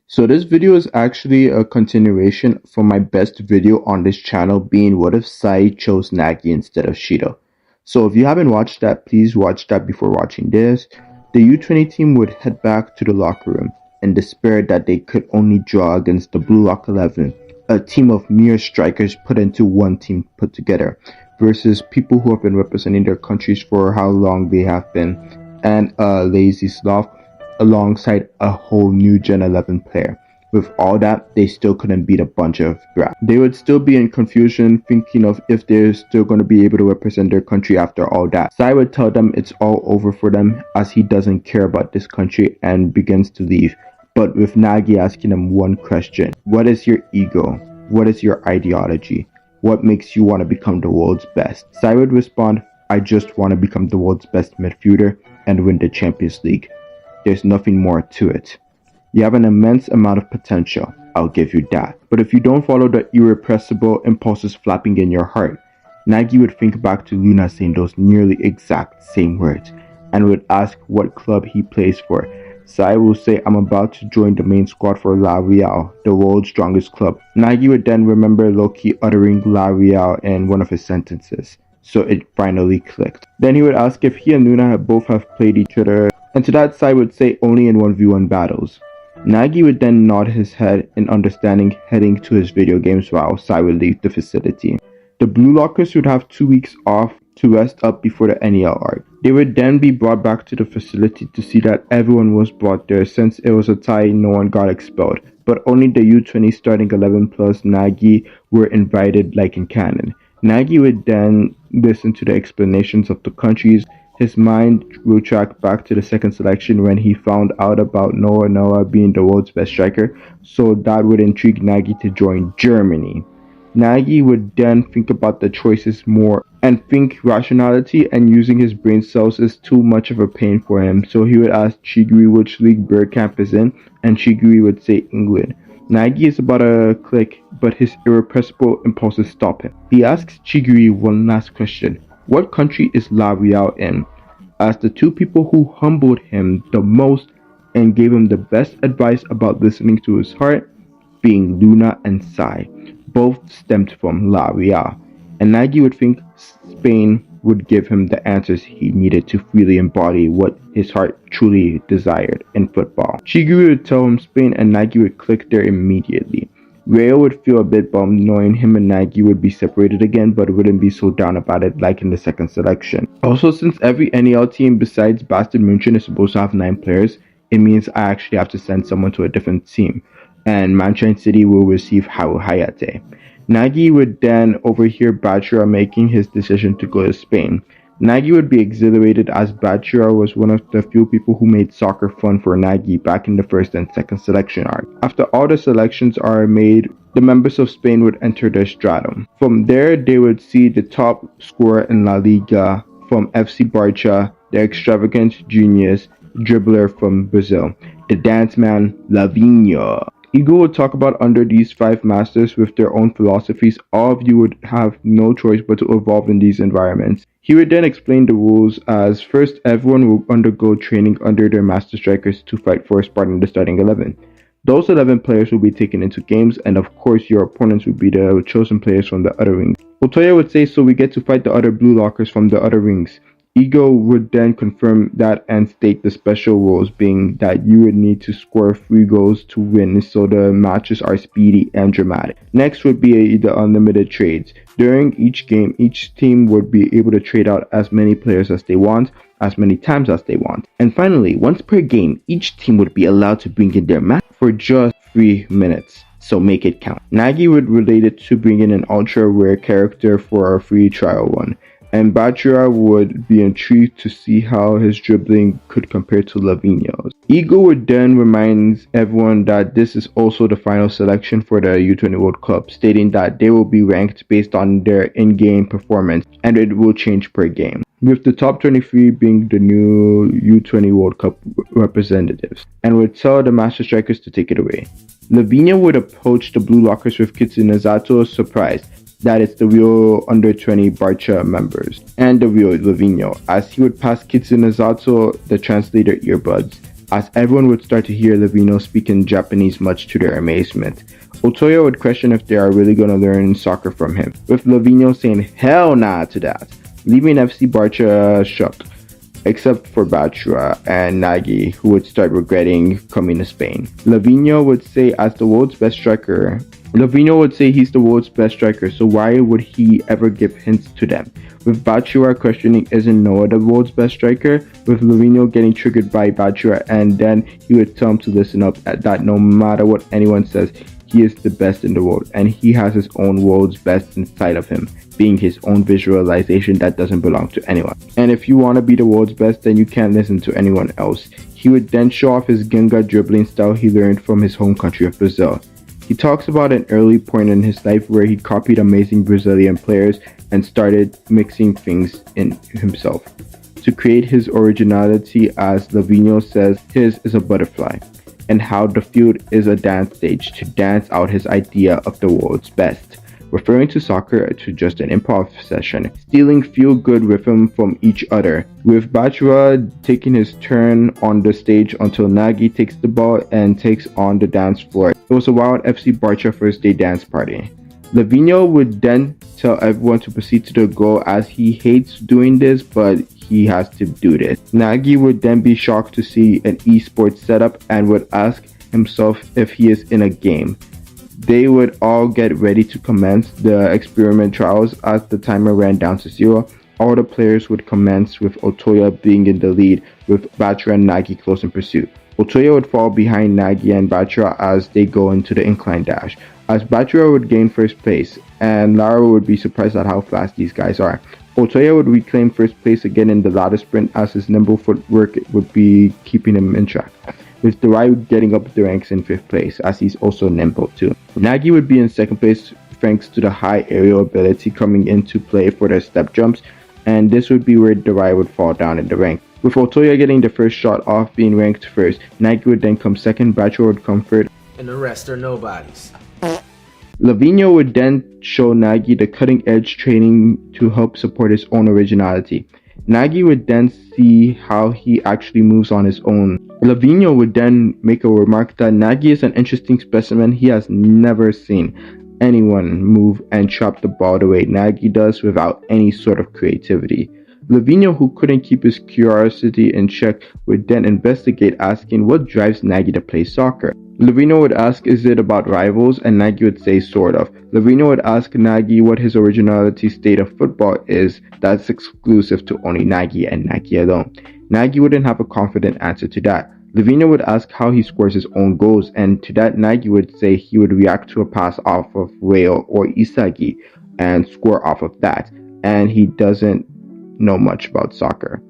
So this video is actually a continuation from my best video on this channel, being what if Sai chose Nagi instead of Shiro. So if you haven't watched that, please watch that before watching this. The U20 team would head back to the locker room in despair that they could only draw against the Blue Lock 11, a team of mere strikers put into one team put together, versus people who have been representing their countries for how long they have been, and a lazy sloth alongside a whole new Gen 11 player. With all that, they still couldn't beat a bunch of brats. They would still be in confusion, thinking of if they're still going to be able to represent their country after all that. Sai would tell them it's all over for them, as he doesn't care about this country and begins to leave. But with Nagi asking him one question: what is your ego? What is your ideology? What makes you want to become the world's best? Sai would respond, I just want to become the world's best midfielder and win the Champions League. There's nothing more to it. You have an immense amount of potential, I'll give you that. But if you don't follow the irrepressible impulses flapping in your heart, Nagi would think back to Luna saying those nearly exact same words, and would ask what club he plays for. Sai will say, I'm about to join the main squad for La Real, the world's strongest club. Nagi would then remember Loki uttering La Real in one of his sentences, so it finally clicked. Then he would ask if he and Luna both have played each other, and to that Sai would say only in 1v1 battles. Nagi would then nod his head in understanding, heading to his video games while Sai would leave the facility. The Blue Lockers would have 2 weeks off to rest up before the NEL arc. They would then be brought back to the facility to see that everyone was brought there, since it was a tie no one got expelled, but only the U20 starting 11 plus Nagi were invited like in canon. Nagi would then listen to the explanations of the countries. His mind will track back to the second selection when he found out about Noah being the world's best striker, so that would intrigue Nagi to join Germany. Nagi would then think about the choices more and think rationality and using his brain cells is too much of a pain for him, so he would ask Chigiri which league Bergkamp is in, and Chigiri would say England. Nagi is about to click, but his irrepressible impulses stop him. He asks Chigiri one last question: what country is La Real in? As the two people who humbled him the most and gave him the best advice about listening to his heart, being Luna and Sai, both stemmed from La Real, and Nagi would think Spain would give him the answers he needed to freely embody what his heart truly desired in football. Chigiri would tell him Spain, and Nagi would click there immediately. Rayo would feel a bit bummed knowing him and Nagi would be separated again, but wouldn't be so down about it like in the second selection. Also, since every NEL team besides Bastard München is supposed to have 9 players, it means I actually have to send someone to a different team, and Manshine City will receive Haru Hayate. Nagi would then overhear Bachira making his decision to go to Spain. Nagi would be exhilarated as Bachira was one of the few people who made soccer fun for Nagi back in the first and second selection arc. After all the selections are made, the members of Spain would enter their stratum. From there, they would see the top scorer in La Liga from FC Barcha, the extravagant genius dribbler from Brazil, the dance man Lavinho. Ego would talk about under these 5 masters with their own philosophies, all of you would have no choice but to evolve in these environments. He would then explain the rules as first everyone will undergo training under their master strikers to fight for a spot in the starting 11. Those 11 players will be taken into games, and of course your opponents will be the chosen players from the other rings. Otoya would say so we get to fight the other Blue Lockers from the other rings. Ego would then confirm that and state the special rules, being that you would need to score 3 goals to win, so the matches are speedy and dramatic. Next would be the unlimited trades. During each game, each team would be able to trade out as many players as they want, as many times as they want. And finally, once per game, each team would be allowed to bring in their match for just 3 minutes. So make it count. Nagi would relate it to bringing an ultra rare character for a free trial run, and Bachira would be intrigued to see how his dribbling could compare to Lavinho's. Ego would then remind everyone that this is also the final selection for the U20 World Cup, stating that they will be ranked based on their in-game performance, and it will change per game, with the top 23 being the new U20 World Cup representatives, and would tell the Master Strikers to take it away. Lavinho would approach the Blue Lockers with Kitsunezato, surprised that it's the real under 20 Barcha members and the real Lavinho, as he would pass Kitsunezato the translator earbuds. as everyone would start to hear Lavinho speak in Japanese much to their amazement. Otoya would question if they are really going to learn soccer from him, with Lavinho saying hell nah to that, leaving FC Barcha shocked, except for Bachira and Nagi, who would start regretting coming to Spain. Lavinho would say he's the world's best striker, so why would he ever give hints to them? With Bachira questioning isn't Noah the world's best striker, with Lavinho getting triggered by Bachira, and then he would tell him to listen up, that no matter what anyone says, he is the best in the world, and he has his own world's best inside of him, being his own visualization that doesn't belong to anyone. And if you want to be the world's best, then you can't listen to anyone else. He would then show off his Ginga dribbling style he learned from his home country of Brazil. He talks about an early point in his life where he copied amazing Brazilian players and started mixing things in himself to create his originality. As Lavinho says, his is a butterfly, and how the field is a dance stage to dance out his idea of the world's best, referring to soccer to just an improv session, stealing feel-good rhythm from each other, with Bachira taking his turn on the stage until Nagi takes the ball and takes on the dance floor. It was a wild FC Barcha first day dance party. Lavinho would then tell everyone to proceed to the goal, as he hates doing this, but he has to do this. Nagi would then be shocked to see an esports setup and would ask himself if he is in a game. They would all get ready to commence the experiment trials. As the timer ran down to 0, all the players would commence, with Otoya being in the lead, with Bachira and Nagi close in pursuit. Otoya would fall behind Nagi and Bachira as they go into the incline dash, as Bachira would gain first place, and Lara would be surprised at how fast these guys are. Otoya would reclaim first place again in the ladder sprint, as his nimble footwork would be keeping him in track, with Darai getting up the ranks in 5th place, as he's also nimble too. Nagi would be in 2nd place thanks to the high aerial ability coming into play for their step jumps, and this would be where Darai would fall down in the rank. With Otoya getting the first shot off, being ranked first, Nagi would then come second, Bachira would come third, and the rest are nobodies. Lavinho would then show Nagi the cutting-edge training to help support his own originality. Nagi would then see how he actually moves on his own. Lavinho would then make a remark that Nagi is an interesting specimen. He has never seen anyone move and chop the ball the way Nagi does without any sort of creativity. Lavinho, who couldn't keep his curiosity in check, would then investigate, asking what drives Nagi to play soccer. Lavinho would ask, is it about rivals? And Nagi would say, sort of. Lavinho would ask Nagi what his originality state of football is that's exclusive to only Nagi and Nagi alone. Nagi wouldn't have a confident answer to that. Lavinho would ask how he scores his own goals, and to that Nagi would say he would react to a pass off of Rail or Isagi and score off of that, and he doesn't know much about soccer.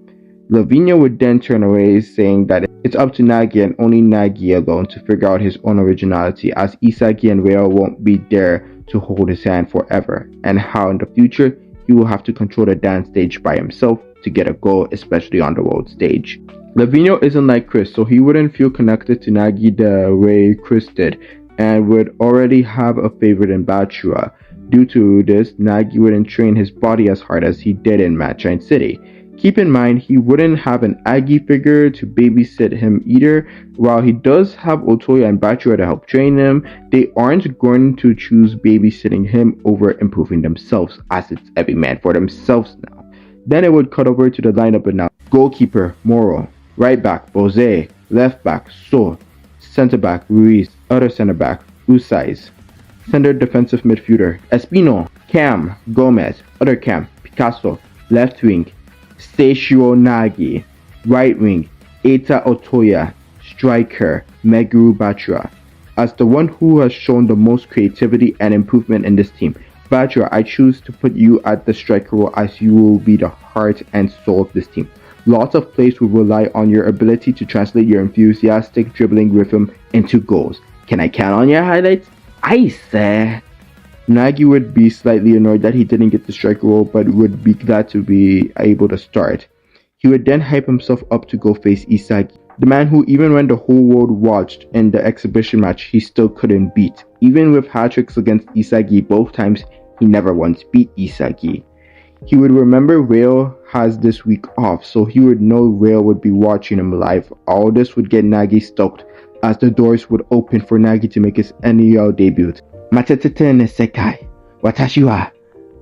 Lavinho would then turn away, saying that it's up to Nagi and only Nagi alone to figure out his own originality, as Isagi and Rail won't be there to hold his hand forever, and how in the future he will have to control the dance stage by himself to get a goal, especially on the world stage. Lavinho isn't like Chris, so he wouldn't feel connected to Nagi the way Chris did, and would already have a favorite in Bachira. Due to this, Nagi wouldn't train his body as hard as he did in Manshine City. Keep in mind, he wouldn't have an Aggie figure to babysit him either. While he does have Otoya and Bachira to help train him, they aren't going to choose babysitting him over improving themselves, as it's every man for themselves now. Then it would cut over to the lineup and now. Goalkeeper, Moro. Right back, Bose. Left back, So. Center back, Ruiz. Other center back, Usais. Center defensive midfielder, Espino. Cam, Gomez. Other Cam, Picasso. Left wing, Seishiro Nagi. Right wing, Eita Otoya. Striker, Meguru Bachira. As the one who has shown the most creativity and improvement in this team, Bachira, I choose to put you at the striker role, as you will be the heart and soul of this team. Lots of plays will rely on your ability to translate your enthusiastic dribbling rhythm into goals. Can I count on your highlights? I say. Nagi would be slightly annoyed that he didn't get the striker role, but would be glad to be able to start. He would then hype himself up to go face Isagi, the man who, even when the whole world watched in the exhibition match, he still couldn't beat. Even with hat-tricks against Isagi both times, he never once beat Isagi. He would remember Rail has this week off, so he would know Rail would be watching him live. All this would get Nagi stoked, as the doors would open for Nagi to make his NEL debut. Matatete ne sekai, watashi wa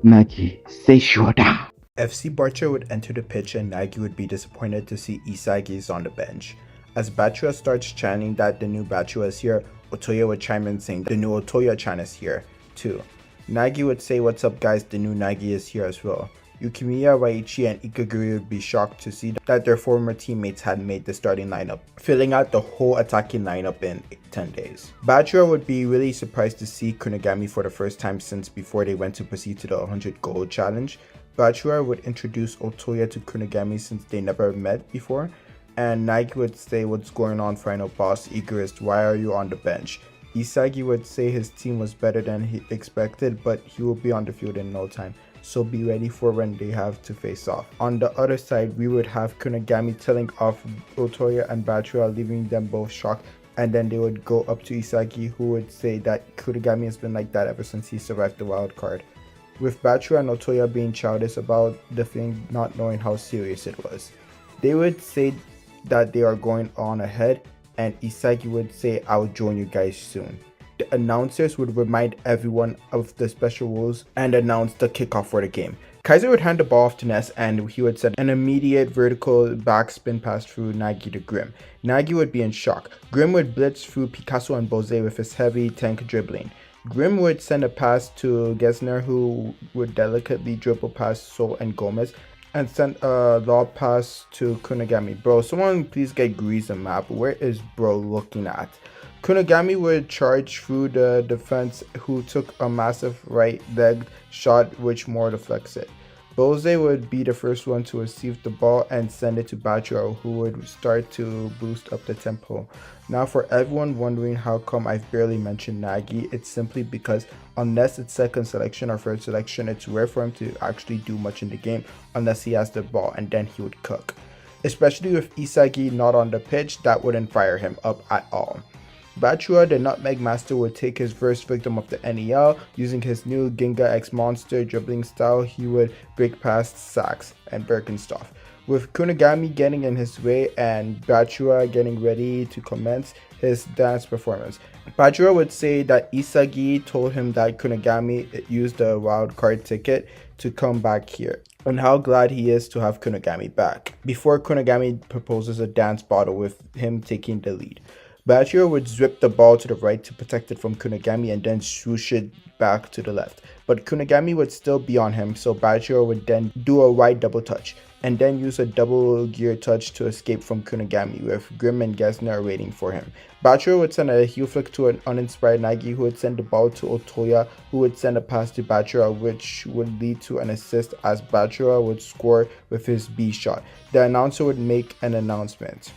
Nagi Seishiro da. FC Barcha would enter the pitch and Nagi would be disappointed to see Isagi is on the bench. As Bachira starts chanting that the new Bachira is here, Otoya would chime in saying the new Otoya-chan is here too. Nagi would say, "What's up guys, the new Nagi is here as well." Yukimiya, Raichi, and Ikaguri would be shocked to see that their former teammates had made the starting lineup, filling out the whole attacking lineup in 10 days. Bachira would be really surprised to see Kunigami for the first time since before they went to proceed to the 100 gold challenge. Bachira would introduce Otoya to Kunigami since they never met before, and Nagi would say, "What's going on, final boss? Egoist, why are you on the bench?" Isagi would say his team was better than he expected, but he will be on the field in no time, so be ready for when they have to face off. On the other side, we would have Kunigami telling off Otoya and Bachira, leaving them both shocked, and then they would go up to Isagi, who would say that Kunigami has been like that ever since he survived the wild card. With Bachira and Otoya being childish about the thing, not knowing how serious it was. They would say that they are going on ahead, and Isagi would say, "I'll join you guys soon." The announcers would remind everyone of the special rules and announce the kickoff for the game. Kaiser would hand the ball off to Ness and he would send an immediate vertical backspin pass through Nagi to Grim. Nagi would be in shock. Grim would blitz through Picasso and Bose with his heavy tank dribbling. Grim would send a pass to Gesner, who would delicately dribble past Sol and Gomez, and send a lob pass to Kunigami. Bro, someone please get Grease a map. Where is bro looking at? Kunigami would charge through the defense, who took a massive right leg shot which more deflects it. Bose would be the first one to receive the ball and send it to Bachira, who would start to boost up the tempo. Now for everyone wondering how come I've barely mentioned Nagi, it's simply because unless it's second selection or third selection, it's rare for him to actually do much in the game unless he has the ball, and then he would cook. Especially with Isagi not on the pitch, that wouldn't fire him up at all. Bachira, the Nutmeg Master, would take his first victim of the NEL. Using his new Ginga X Monster dribbling style, he would break past Sachs and Birkenstock. With Kunigami getting in his way and Bachira getting ready to commence his dance performance. Bachira would say that Isagi told him that Kunigami used the wild card ticket to come back here, and how glad he is to have Kunigami back, before Kunigami proposes a dance battle with him taking the lead. Bachira would zip the ball to the right to protect it from Kunigami and then swoosh it back to the left. But Kunigami would still be on him, so Bachira would then do a wide double touch, and then use a double gear touch to escape from Kunigami, with Grim and Gesner waiting for him. Bachira would send a heel flick to an uninspired Nagi, who would send the ball to Otoya, who would send a pass to Bachira, which would lead to an assist as Bachira would score with his B shot. The announcer would make an announcement.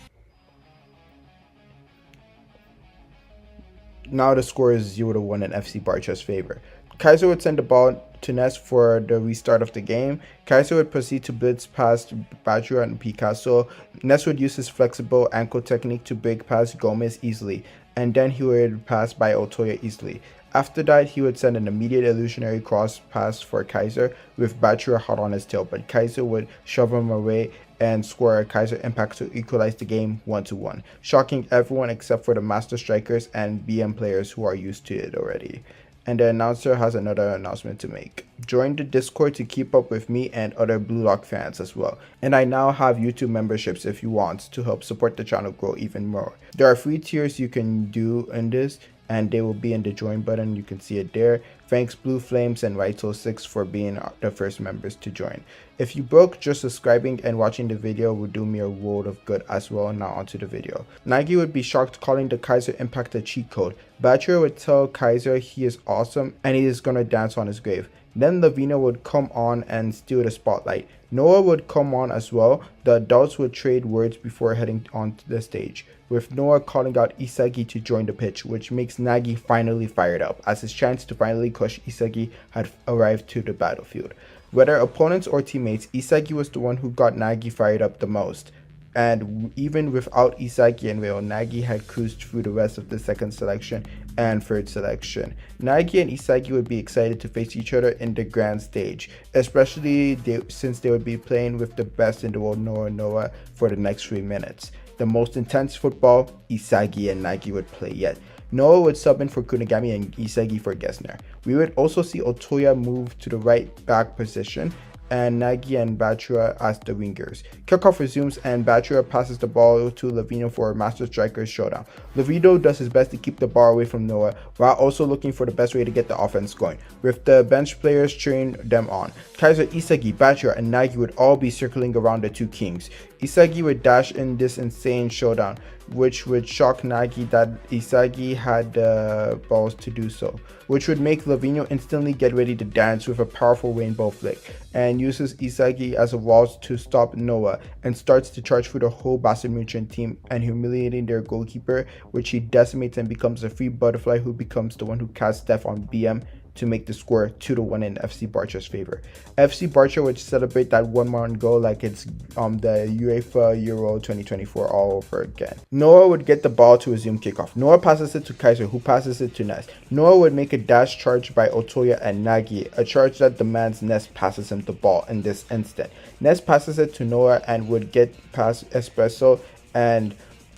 Now the score is 0-1 in FC Barcha's favor. Kaiser would send the ball to Ness for the restart of the game. Kaiser would proceed to blitz past Bachira and Picasso. Ness would use his flexible ankle technique to break past Gomez easily, and then he would pass by Otoya easily. After that, he would send an immediate illusionary cross pass for Kaiser, with Bachira hot on his tail, but Kaiser would shove him away and score a Kaiser impact to equalize the game 1-1, shocking everyone except for the Master Strikers and BM players who are used to it already. And the announcer has another announcement to make. Join the Discord to keep up with me and other Blue Lock fans as well. And I now have YouTube memberships if you want to help support the channel grow even more. There are 3 tiers you can do in this, and they will be in the join button. You can see it there. Thanks Blue Flames and Raito6 for being the first members to join. If you broke, just subscribing and watching the video would do me a world of good as well. Now onto the video. Nagi would be shocked, calling the Kaiser impact a cheat code. Bachira would tell Kaiser he is awesome and he is gonna dance on his grave. Then Lavinho would come on and steal the spotlight. Noah would come on as well. The adults would trade words before heading onto the stage, with Noah calling out Isagi to join the pitch, which makes Nagi finally fired up, as his chance to finally crush Isagi had arrived to the battlefield. Whether opponents or teammates, Isagi was the one who got Nagi fired up the most, and even without Isagi and Ryo, Nagi had cruised through the rest of the second selection and third selection. Nagi and Isagi would be excited to face each other in the grand stage, especially since they would be playing with the best in the world, Noah, for the next 3 minutes. The most intense football Isagi and Nagi would play yet. Noah would sub in for Kunigami and Isagi for Gessner. We would also see Otoya move to the right back position and Nagi and Bachira as the wingers. Kickoff resumes and Bachira passes the ball to Lavinho for a Master Strikers showdown. Lavinho does his best to keep the ball away from Noah while also looking for the best way to get the offense going, with the bench players cheering them on. Kaiser, Isagi, Bachira, and Nagi would all be circling around the two kings. Isagi would dash in this insane showdown, which would shock Nagi that Isagi had the balls to do so, which would make Lavinho instantly get ready to dance with a powerful rainbow flick, and uses Isagi as a wall to stop Noah, and starts to charge through the whole Bayern Munich team and humiliating their goalkeeper, which he decimates and becomes a free butterfly who becomes the one who casts death on BM to make the score 2-1 in FC Barcha's favor. FC Barcha would celebrate that 1-1 goal like it's the UEFA Euro 2024 all over again. Noah would get the ball to resume kickoff. Noah passes it to Kaiser, who passes it to Ness. Noah would make a dash charge by Otoya and Nagi, a charge that demands Ness passes him the ball in this instant. Ness passes it to Noah and would get past Espresso and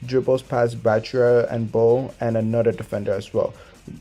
dribbles past Bachira and Bo and another defender as well.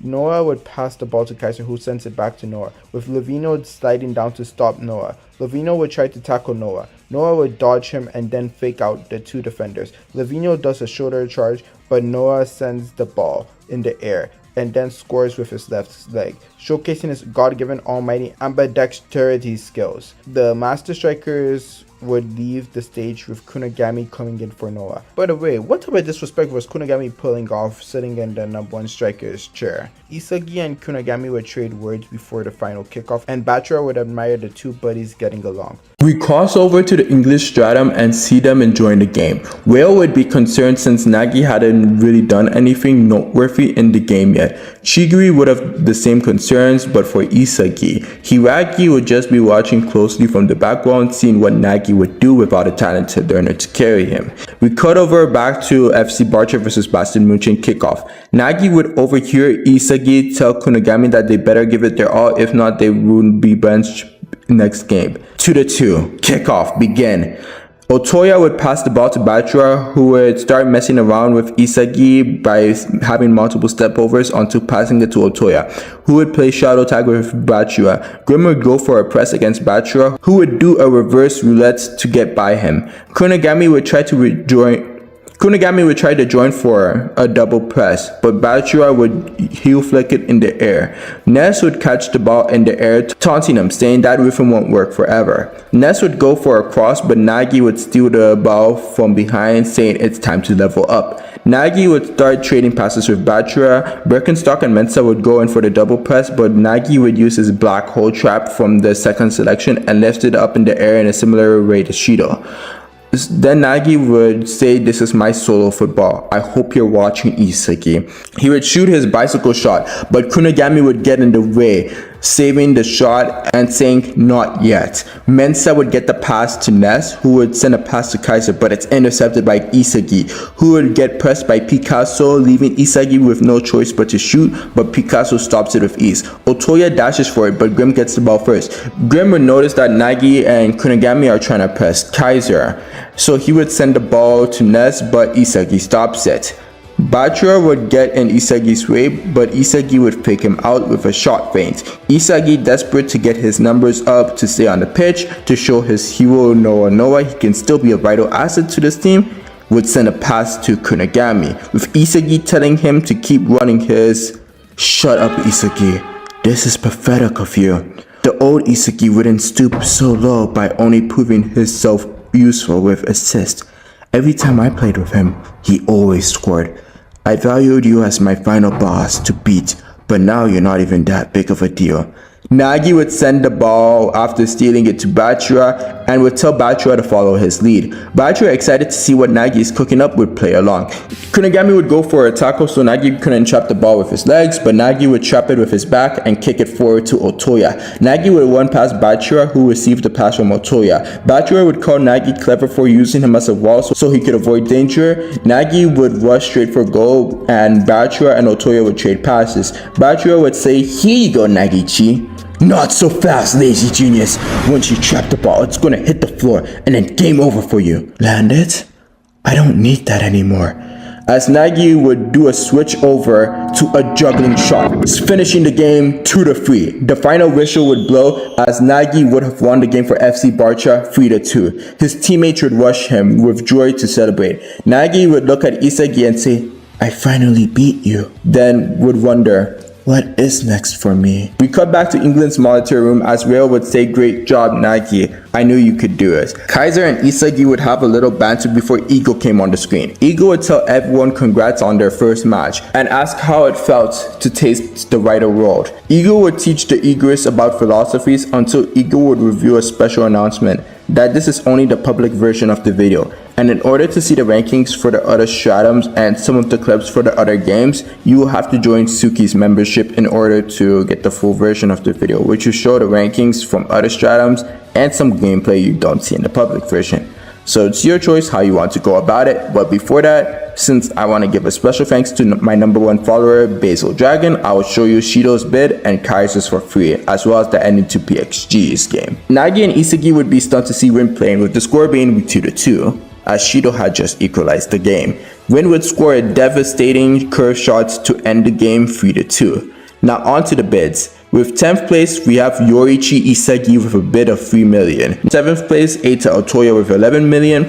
Noah would pass the ball to Kaiser, who sends it back to Noah, with Lavinho sliding down to stop Noah. Lavinho would try to tackle Noah. Noah would dodge him and then fake out the two defenders. Lavinho does a shoulder charge, but Noah sends the ball in the air and then scores with his left leg, showcasing his God-given almighty ambidexterity skills. The Master Strikers would leave the stage with Kunigami coming in for Noah. By the way, what type of disrespect was Kunigami pulling off sitting in the #1 striker's chair? Isagi and Kunigami would trade words before the final kickoff, and Bachira would admire the two buddies getting along. We cross over to the English Stratum and see them enjoying the game. Whale would be concerned since Nagi hadn't really done anything noteworthy in the game yet. Shigiri would have the same concerns, but for Isagi, Hiragi would just be watching closely from the background, seeing what Nagi would do without a talented learner to carry him. We cut over back to FC Barcha vs Bayern Munich kickoff. Nagi would overhear Isagi tell Kunigami that they better give it their all, if not they would be benched next game. 2-2. Kickoff begin. Otoya would pass the ball to Bachira, who would start messing around with Isagi by having multiple stepovers onto passing it to Otoya, who would play shadow tag with Bachira. Grim would go for a press against Bachira, who would do a reverse roulette to get by him. Kunigami would try to join for a double press, but Bachira would heel flick it in the air. Ness would catch the ball in the air, taunting him, saying that rhythm won't work forever. Ness would go for a cross, but Nagi would steal the ball from behind, saying it's time to level up. Nagi would start trading passes with Bachira. Birkenstock and Mensa would go in for the double press, but Nagi would use his black hole trap from the second selection and lift it up in the air in a similar way to Shido. Then Nagi would say, "This is my solo football. I hope you're watching, Isagi." He would shoot his bicycle shot, but Kunigami would get in the way, saving the shot and saying, "Not yet." Mensa would get the pass to Ness, who would send a pass to Kaiser, but it's intercepted by Isagi, who would get pressed by Picasso, leaving Isagi with no choice but to shoot, but Picasso stops it with ease. Otoya dashes for it, but Grim gets the ball first. Grim would notice that Nagi and Kunigami are trying to press Kaiser, so he would send the ball to Ness, but Isagi stops it. Bachira would get in Isagi's way, but Isagi would fake him out with a shot feint. Isagi, desperate to get his numbers up to stay on the pitch, to show his hero Noah he can still be a vital asset to this team, would send a pass to Kunigami, with Isagi telling him to keep running his "Shut up, Isagi. This is pathetic of you." The old Isagi wouldn't stoop so low by only proving himself useful with assists. Every time I played with him, he always scored. I valued you as my final boss to beat, but now you're not even that big of a deal. Nagi would send the ball after stealing it to Bachira and would tell Bachira to follow his lead. Bachira, excited to see what Nagi is cooking up, would play along. Kunigami would go for a tackle so Nagi couldn't trap the ball with his legs, but Nagi would trap it with his back and kick it forward to Otoya. Nagi would run past Bachira, who received the pass from Otoya. Bachira would call Nagi clever for using him as a wall so he could avoid danger. Nagi would rush straight for goal and Bachira and Otoya would trade passes. Bachira would say, "Here you go, Nagi-chi. Not so fast, lazy genius. Once you trap the ball, it's gonna hit the floor and then game over for you. Land it? I don't need that anymore." As Nagi would do a switch over to a juggling shot, finishing the game 2-3. The final whistle would blow as Nagi would have won the game for FC Barcha 3-2. His teammates would rush him with joy to celebrate. Nagi would look at Isagi and say, "I finally beat you." Then would wonder, what is next for me? We cut back to England's military room as Rail would say, "Great job, Nagi. I knew you could do it." Kaiser and Isagi would have a little banter before Ego came on the screen. Ego would tell everyone congrats on their first match and ask how it felt to taste the wider world. Ego would teach the Egoists about philosophies until Ego would reveal a special announcement that this is only the public version of the video, and in order to see the rankings for the other stratums and some of the clips for the other games, you will have to join Suki's membership in order to get the full version of the video, which will show the rankings from other stratums and some gameplay you don't see in the public version. So it's your choice how you want to go about it, but before that, since I want to give a special thanks to my #1 follower, Basil Dragon, I will show you Shido's bid and Kaiser's for free, as well as the ending to PXG's game. Nagi and Isagi would be stunned to see Win playing, with the score being 2-2, as Shido had just equalized the game. Win would score a devastating curve shot to end the game 3-2. Now on to the bids. With 10th place, we have Yoriichi Isagi with a bid of 3 million. 7th place, Eita Otoya with 11 million.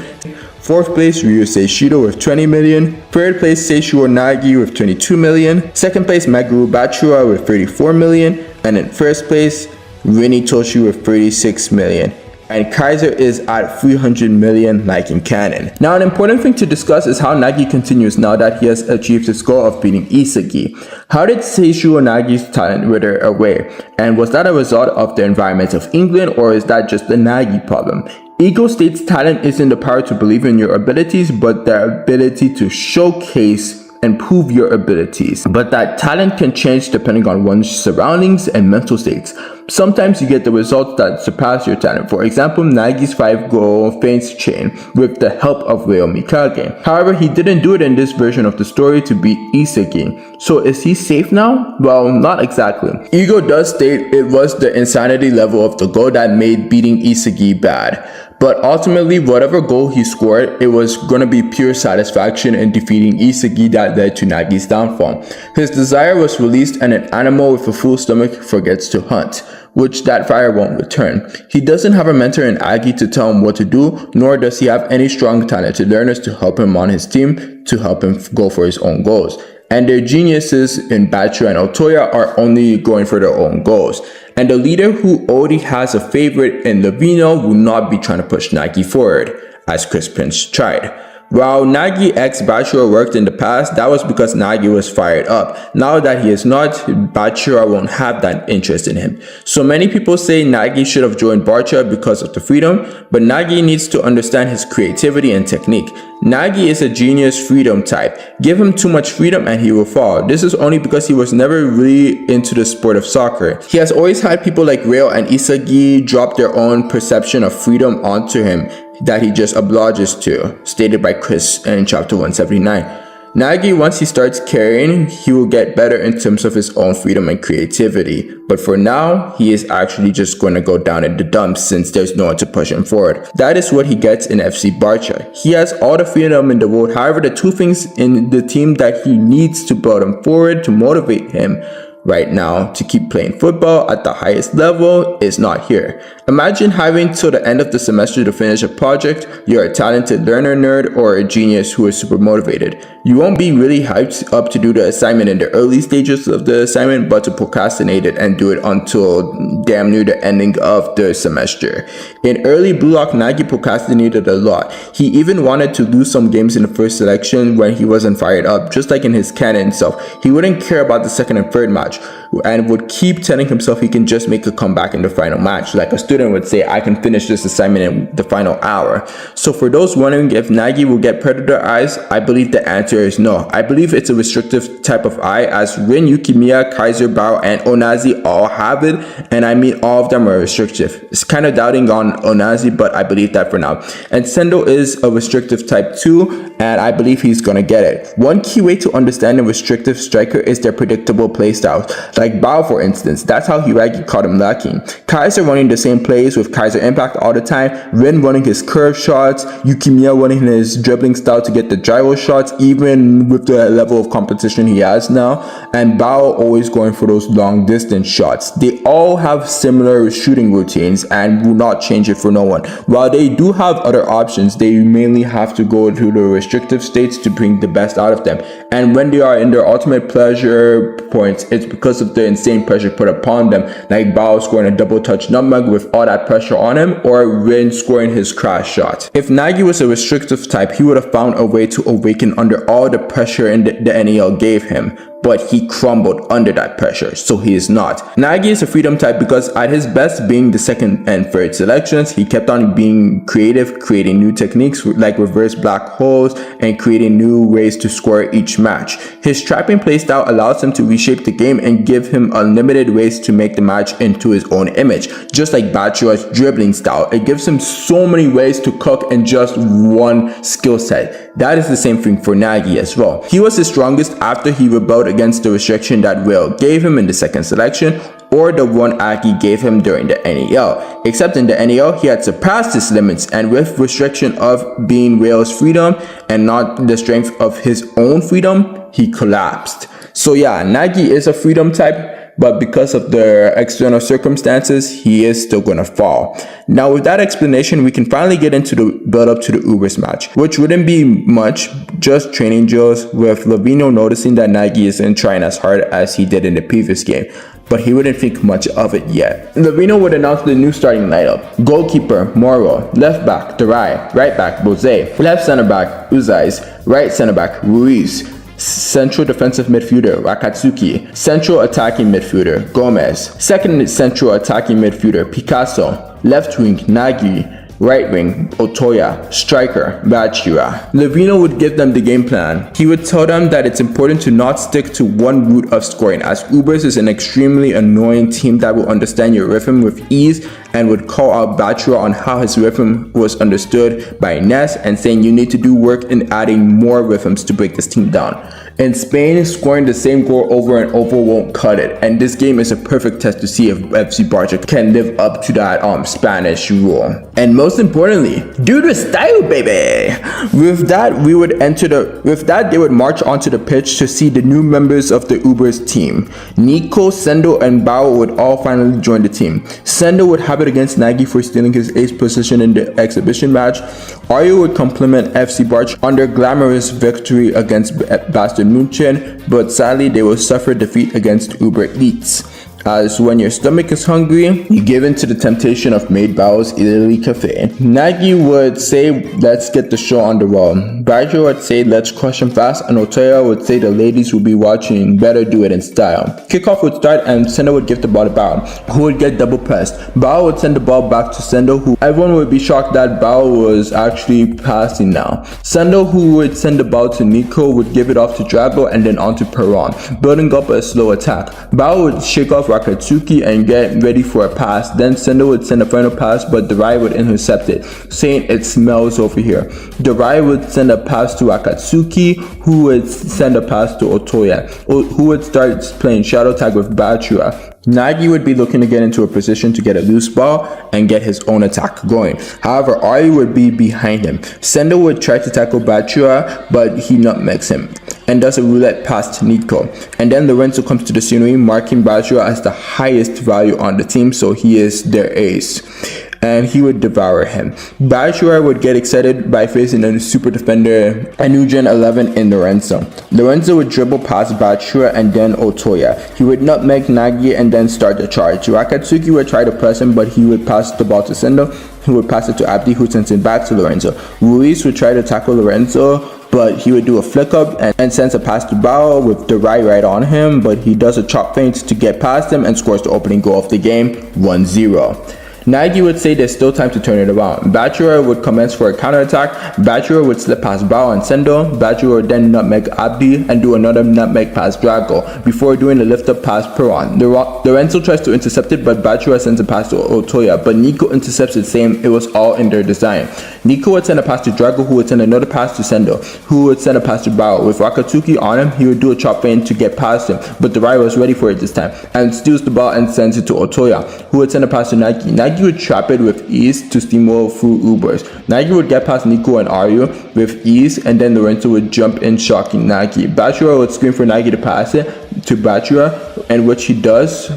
4th place, Ryusei Shido with 20 million. 3rd place, Seishiro Nagi with 22 million. 2nd place, Maguru Bachira with 34 million. And in 1st place, Rini Toshi with 36 million. And Kaiser is at 300 million like in canon. Now an important thing to discuss is how Nagi continues now that he has achieved his goal of beating Isagi. How did Seishiro Nagi's talent wither away? And was that a result of the environment of England, or is that just a Nagi problem? Ego states talent isn't the power to believe in your abilities, but the ability to showcase and prove your abilities, but that talent can change depending on one's surroundings and mental states. Sometimes you get the results that surpass your talent. For example, Nagi's 5-goal feints chain with the help of Reo Mikage. However, he didn't do it in this version of the story to beat Isagi. So is he safe now? Well, not exactly. Ego does state it was the insanity level of the goal that made beating Isagi bad. But ultimately, whatever goal he scored, it was gonna be pure satisfaction in defeating Isagi that led to Nagi's downfall. His desire was released and an animal with a full stomach forgets to hunt, which that fire won't return. He doesn't have a mentor in Agi to tell him what to do, nor does he have any strong talented learners to help him on his team to help him go for his own goals. And their geniuses in Bachira and Otoya are only going for their own goals. And the leader who already has a favorite in Lavinho will not be trying to push Nagi forward, as Chris Prince tried. While Nagi x Bachira worked in the past, that was because Nagi was fired up. Now that he is not, Bachira won't have that interest in him. So many people say Nagi should have joined Barcha because of the freedom, but Nagi needs to understand his creativity and technique. Nagi is a genius freedom type. Give him too much freedom and he will fall. This is only because he was never really into the sport of soccer. He has always had people like Reo and Isagi drop their own perception of freedom onto him that he just obliges to, stated by Chris in chapter 179. Nagi, once he starts carrying, he will get better in terms of his own freedom and creativity. But for now, he is actually just going to go down in the dumps since there's no one to push him forward. That is what he gets in FC Barcha. He has all the freedom in the world. However, the two things in the team that he needs to build him forward to motivate him right now to keep playing football at the highest level is not here. Imagine having till the end of the semester to finish a project. You're a talented learner nerd or a genius who is super motivated. You won't be really hyped up to do the assignment in the early stages of the assignment, but to procrastinate it and do it until damn near the ending of the semester. In early Blue Lock, Nagi procrastinated a lot. He even wanted to lose some games in the first selection when he wasn't fired up, just like in his canon self. He wouldn't care about the second and third match. and would keep telling himself he can just make a comeback in the final match. Like a student would say, I can finish this assignment in the final hour. So for those wondering if Nagi will get predator eyes, I believe the answer is no. I believe it's a restrictive type of eye, as Rin, Yukimiya, Kaiser, Bao, and Onazi all have it, and I mean all of them are restrictive. It's kind of doubting on Onazi, but I believe that for now. And Sendo is a restrictive type too, and I believe he's gonna get it. One key way to understand a restrictive striker is their predictable playstyles. Like Bao, for instance, that's how Hiragi caught him lacking. Kaiser running the same plays with Kaiser Impact all the time, Rin running his curve shots, Yukimiya running his dribbling style to get the gyro shots, even with the level of competition he has now, and Bao always going for those long distance shots. They all have similar shooting routines and will not change it for no one. While they do have other options, they mainly have to go to the restrictive states to bring the best out of them. And when they are in their ultimate pleasure points, it's because of the insane pressure put upon them, like Bao scoring a double touch nutmeg with all that pressure on him, or Rin scoring his crash shot. If Nagi was a restrictive type, he would have found a way to awaken under all the pressure the NEL gave him, but he crumbled under that pressure, so he is not. Nagi is a freedom type because at his best being the second and third selections, he kept on being creative, creating new techniques like reverse black holes and creating new ways to score each match. His trapping playstyle allows him to reshape the game and give him unlimited ways to make the match into his own image. Just like Bachira's dribbling style, it gives him so many ways to cook in just one skill set. That is the same thing for Nagi as well. He was his strongest after he rebelled against the restriction that Will gave him in the second selection, or the one Aki gave him during the NEL. Except in the NEL, he had surpassed his limits, and with restriction of being Will's freedom and not the strength of his own freedom, he collapsed. So yeah, Nagi is a freedom type, but because of the external circumstances, he is still gonna fall. Now with that explanation, we can finally get into the build up to the Ubers match, which wouldn't be much, just training drills, with Lavinho noticing that Nagi isn't trying as hard as he did in the previous game, but he wouldn't think much of it yet. Lavinho would announce the new starting lineup. Goalkeeper, Moro. Left back, Darai. Right back, Bose. Left center back, Uzais. Right center back, Ruiz. Central defensive midfielder, Wakatsuki. Central attacking midfielder, Gomez. Second central attacking midfielder, Picasso. Left wing, Nagi. Right wing, Otoya. Striker, Bachira. Lavinho would give them the game plan. He would tell them that it's important to not stick to one route of scoring, as Ubers is an extremely annoying team that will understand your rhythm with ease, and would call out Bachira on how his rhythm was understood by Ness, and saying you need to do work in adding more rhythms to break this team down. In Spain, scoring the same goal over and over won't cut it, and this game is a perfect test to see if FC Barcha can live up to that Spanish rule. And most importantly, do the style, baby! With that, they would march onto the pitch to see the new members of the Ubers team. Nico, Sendo, and Bao would all finally join the team. Sendo would have it against Nagi for stealing his ace position in the exhibition match. Arya would compliment FC Barcha on their glamorous victory against Bastard Munchen, but sadly they will suffer defeat against Uber Eats. As when your stomach is hungry, you give in to the temptation of Maid Bao's Italy Cafe. Nagi would say, let's get the show on the road. Bachira would say, let's crush him fast, and Otoya would say, the ladies will be watching, better do it in style. Kickoff would start, and Sendo would give the ball to Bao, who would get double pressed. Bao would send the ball back to Sendo, who everyone would be shocked that Bao was actually passing now. Sendo, who would send the ball to Nico, would give it off to Drago and then on to Perron, building up a slow attack. Bao would shake off Wakatsuki and get ready for a pass. Then Sendo would send a final pass, but Darai would intercept it, saying it smells over here. Darai would send a pass to Wakatsuki, who would send a pass to Otoya, who would start playing shadow tag with Bachira. Nagi would be looking to get into a position to get a loose ball and get his own attack going. However, Ari would be behind him. Sendo would try to tackle Bachira, but he nutmegs him and does a roulette pass to Nico. And then Lorenzo comes to the scenery, marking Bachira as the highest value on the team, so he is their ace. and he would devour him. Bachira would get excited by facing a super defender, a new Gen 11 in Lorenzo. Lorenzo would dribble past Bachira and then Otoya. He would nutmeg Nagi and then start the charge. Wakatsuki would try to press him, but he would pass the ball to Sendo, who would pass it to Abdi, who sends it back to Lorenzo. Ruiz would try to tackle Lorenzo, but he would do a flick up and sends a pass to Bao with the right on him, but he does a chop feint to get past him and scores the opening goal of the game, 1-0. Nagi would say there's still time to turn it around. Bachira would commence for a counterattack. Bachira would slip past Bao and Sendo. Bachira would then nutmeg Abdi and do another nutmeg past Drago before doing the lift up pass Peron. Lorenzo tries to intercept it, but Bachira sends a pass to Otoya, but Nico intercepts it, saying it was all in their design. Nico would send a pass to Drago, who would send another pass to Sendo, who would send a pass to Bao. With Wakatsuki on him, he would do a chop feint to get past him, but the was ready for it this time and steals the ball and sends it to Otoya, who would send a pass to Nagi. Nagi would trap it with ease to steamroll through Ubers. Nagi would get past Nico and Aryu with ease, and then Lorenzo would jump in, shocking Nagi. Bachira would scream for Nagi to pass it to Bachira, and which he does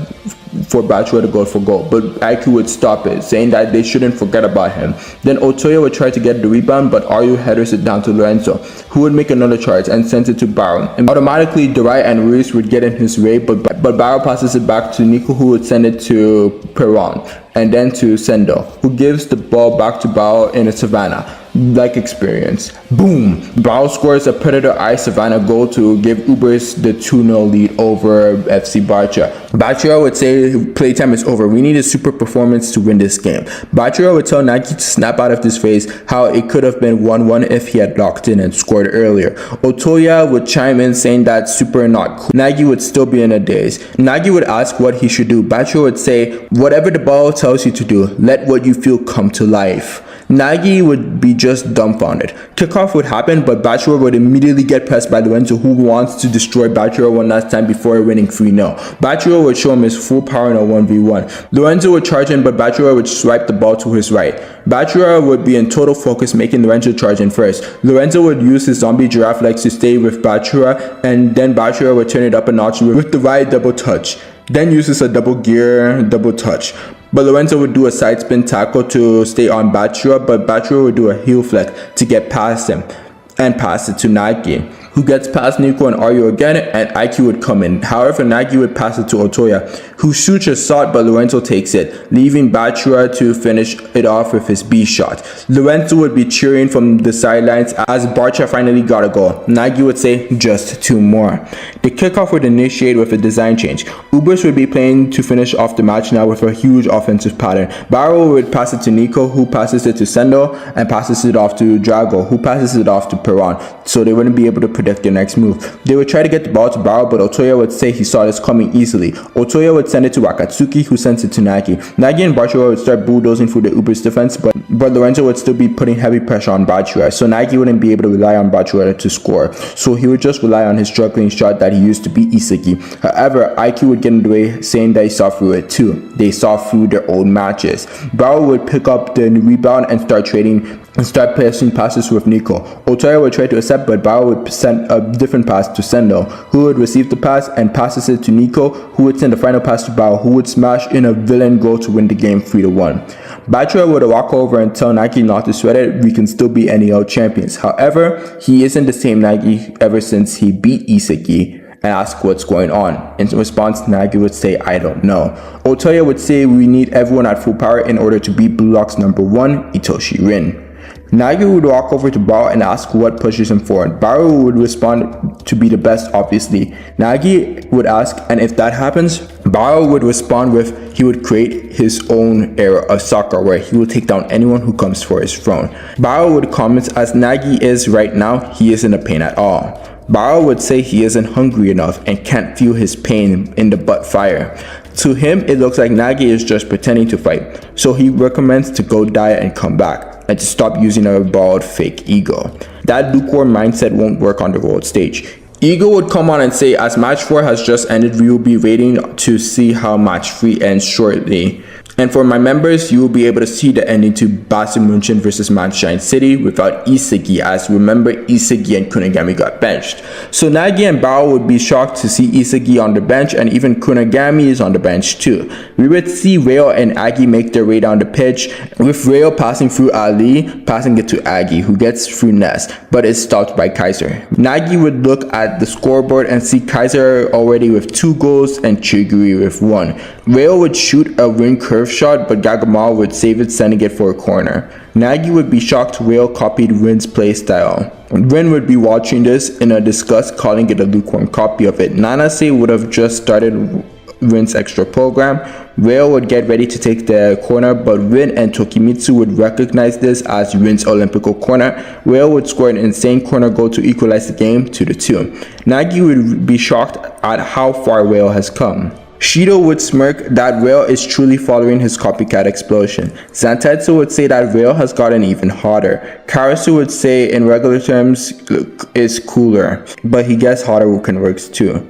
for Bachira to go for goal, but Aiku would stop it, saying that they shouldn't forget about him. Then Otoya would try to get the rebound, but Aryu headers it down to Lorenzo, who would make another charge and sends it to Baron. And automatically, Durai and Ruiz would get in his way, but Baron passes it back to Nico, who would send it to Peron, and then to Sendo, who gives the ball back to Bao in a Savannah like experience. Boom! Bao scores a Predator Eye Savannah goal to give Ubers the 2-0 lead over FC Barcha. Bachira would say playtime is over. We need a super performance to win this game. Bachira would tell Nagi to snap out of this phase, how it could have been 1-1 if he had locked in and scored earlier. Otoya would chime in saying that super not cool. Nagi would still be in a daze. Nagi would ask what he should do. Bachira would say, whatever the ball tells you to do, let what you feel come to life. Nagi would be just dumbfounded. Kickoff would happen, but Bachira would immediately get pressed by Lorenzo, who wants to destroy Bachira one last time before winning 3-0. Bachira would show him his full power in a 1v1. Lorenzo would charge in, but Bachira would swipe the ball to his right. Bachira would be in total focus, making Lorenzo charge in first. Lorenzo would use his zombie giraffe legs to stay with Bachira, and then Bachira would turn it up a notch with the right double touch. Then uses a double gear double touch. But Lorenzo would do a side spin tackle to stay on Bachira, but Bachira would do a heel flick to get past him and pass it to Nagi, who gets past Nico and Aryu again, and IQ would come in. However, Nagi would pass it to Otoya, who shoots a shot, but Lorenzo takes it, leaving Bachira to finish it off with his B shot. Lorenzo would be cheering from the sidelines as Barcha finally got a goal. Nagi would say, just 2 more. The kickoff would initiate with a design change. Ubers would be playing to finish off the match now with a huge offensive pattern. Barrow would pass it to Nico, who passes it to Sendo, and passes it off to Drago, who passes it off to Peron, so they wouldn't be able to predict their next move. They would try to get the ball to Barrow, but Otoya would say he saw this coming easily. Otoya would send it to Wakatsuki, who sends it to Nagi. Nagi and Bachira would start bulldozing through the Uber's defense, but Lorenzo would still be putting heavy pressure on Bachira, so Nagi wouldn't be able to rely on Bachira to score, so he would just rely on his juggling shot that he used to beat Isagi. However, IQ would get in the way, saying that he saw through it too. They saw through their old matches. Barrow would pick up the rebound and start trading and start passing passes with Nico. Otoya would try to accept, but Barrow would send a different pass to Sendo, who would receive the pass and passes it to Nico, who would send the final pass to Barrow, who would smash in a villain goal to win the game 3-1. Bachira would walk over and tell Nagi not to sweat it, we can still be NEL champions. However, he isn't the same Nagi ever since he beat Isagi, and ask what's going on. In response, Nagi would say, I don't know. Otoya would say, we need everyone at full power in order to beat Blue Lock's #1, Itoshi Rin. Nagi would walk over to Barrow and ask what pushes him forward. Barrow would respond to be the best, obviously. Nagi would ask, and if that happens, Barrow would respond with, he would create his own era of soccer where he will take down anyone who comes for his throne. Barrow would comment, as Nagi is right now, he isn't a pain at all. Barrow would say he isn't hungry enough and can't feel his pain in the butt fire. To him, it looks like Nagi is just pretending to fight, so he recommends to go diet and come back, and to stop using a bald fake ego. That lukewarm mindset won't work on the world stage. Ego would come on and say, as match 4 has just ended, we will be waiting to see how match 3 ends shortly. And for my members, you will be able to see the ending to Manshine versus Manshine City without Isagi, as remember Isagi and Kunigami got benched. So Nagi and Bao would be shocked to see Isagi on the bench, and even Kunigami is on the bench too. We would see Rayo and Agi make their way down the pitch, with Rayo passing through Ali, passing it to Agi, who gets through Nest, but is stopped by Kaiser. Nagi would look at the scoreboard and see Kaiser already with 2 goals and Chiguri with 1. Rayo would shoot a Rin curve shot, but Gagamal would save it, sending it for a corner. Nagi would be shocked Rayo copied Rin's play style. Rin would be watching this in a disgust, calling it a lukewarm copy of it. Nanase would have just started Rin's extra program. Rayo would get ready to take the corner, but Rin and Tokimitsu would recognize this as Rin's Olympical corner. Rayo would score an insane corner goal to equalize the game 2-2. Nagi would be shocked at how far Rayo has come. Shido would smirk that Rayo is truly following his copycat explosion. Zantetsu would say that Rayo has gotten even hotter. Karasu would say in regular terms is cooler, but he gets hotter when works too.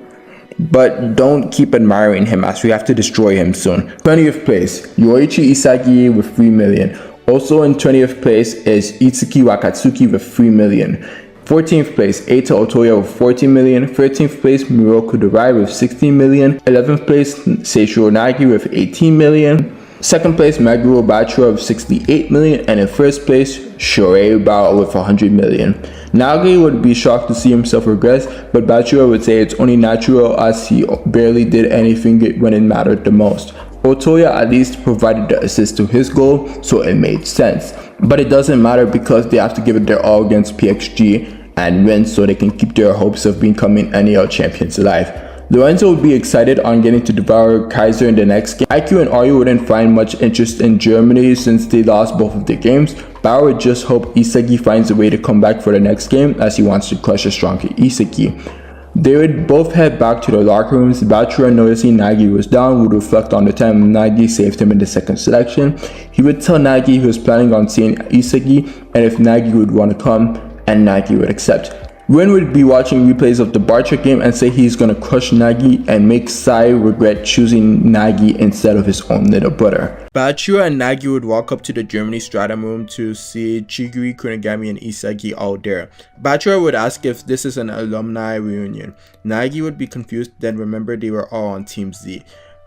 But don't keep admiring him, as we have to destroy him soon. 20th place, Yoichi Isagi with 3 million. Also in 20th place is Itsuki Wakatsuki with 3 million. 14th place, Eita Otoya with 14 million. 13th place, Miroku Durai with 16 million. 11th place, Seishiro Nagi with 18 million. Second place, Meguro Bachira with 68 million. And in first place, Shorei Bao with 100 million. Nagi would be shocked to see himself regress, but Bachira would say it's only natural, as he barely did anything when it mattered the most. Otoya at least provided the assist to his goal, so it made sense. But it doesn't matter, because they have to give it their all against PXG and win, so they can keep their hopes of becoming NEL champions alive. Lorenzo would be excited on getting to devour Kaiser in the next game. IQ and Aryu wouldn't find much interest in Germany since they lost both of their games. Bauer would just hope Isagi finds a way to come back for the next game, as he wants to crush a stronger Isagi. They would both head back to their locker rooms. Bachira, noticing Nagi was down, would reflect on the time Nagi saved him in the second selection. He would tell Nagi he was planning on seeing Isagi, and if Nagi would want to come, and Nagi would accept. Ren would be watching replays of the Barcha game and say he's gonna crush Nagi and make Sai regret choosing Nagi instead of his own little brother. Bachira and Nagi would walk up to the Germany Stratum room to see Chiguri, Kunigami, and Isagi all there. Bachira would ask if this is an alumni reunion. Nagi would be confused, then remember they were all on Team Z.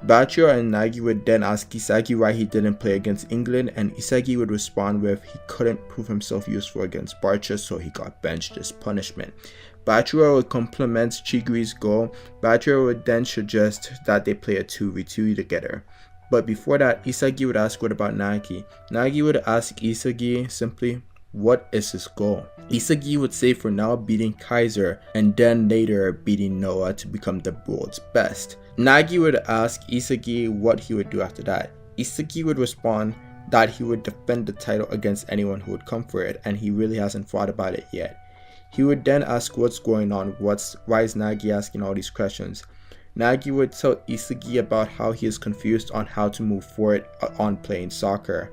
Bachira and Nagi would then ask Isagi why he didn't play against England, and Isagi would respond with he couldn't prove himself useful against Barcha, so he got benched as punishment. Bachira would compliment Chiguri's goal. Bachira would then suggest that they play a 2v2 together. But before that, Isagi would ask what about Nagi. Nagi would ask Isagi simply, what is his goal? Isagi would say for now beating Kaiser, and then later beating Noah to become the world's best. Nagi would ask Isagi what he would do after that. Isagi would respond that he would defend the title against anyone who would come for it, and he really hasn't thought about it yet. He would then ask what's going on, why is Nagi asking all these questions. Nagi would tell Isagi about how he is confused on how to move forward on playing soccer,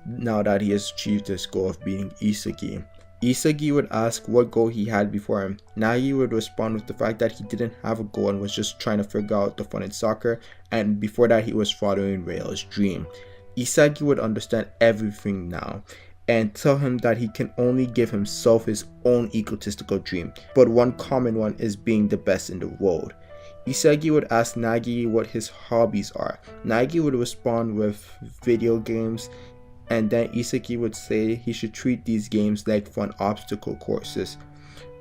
now that he has achieved his goal of beating Isagi. Isagi would ask what goal he had before him. Nagi would respond with the fact that he didn't have a goal and was just trying to figure out the fun in soccer, and before that he was following Rayo's dream. Isagi would understand everything now and tell him that he can only give himself his own egotistical dream, but one common one is being the best in the world. Isagi would ask Nagi what his hobbies are. Nagi would respond with video games, and then Isagi would say he should treat these games like fun obstacle courses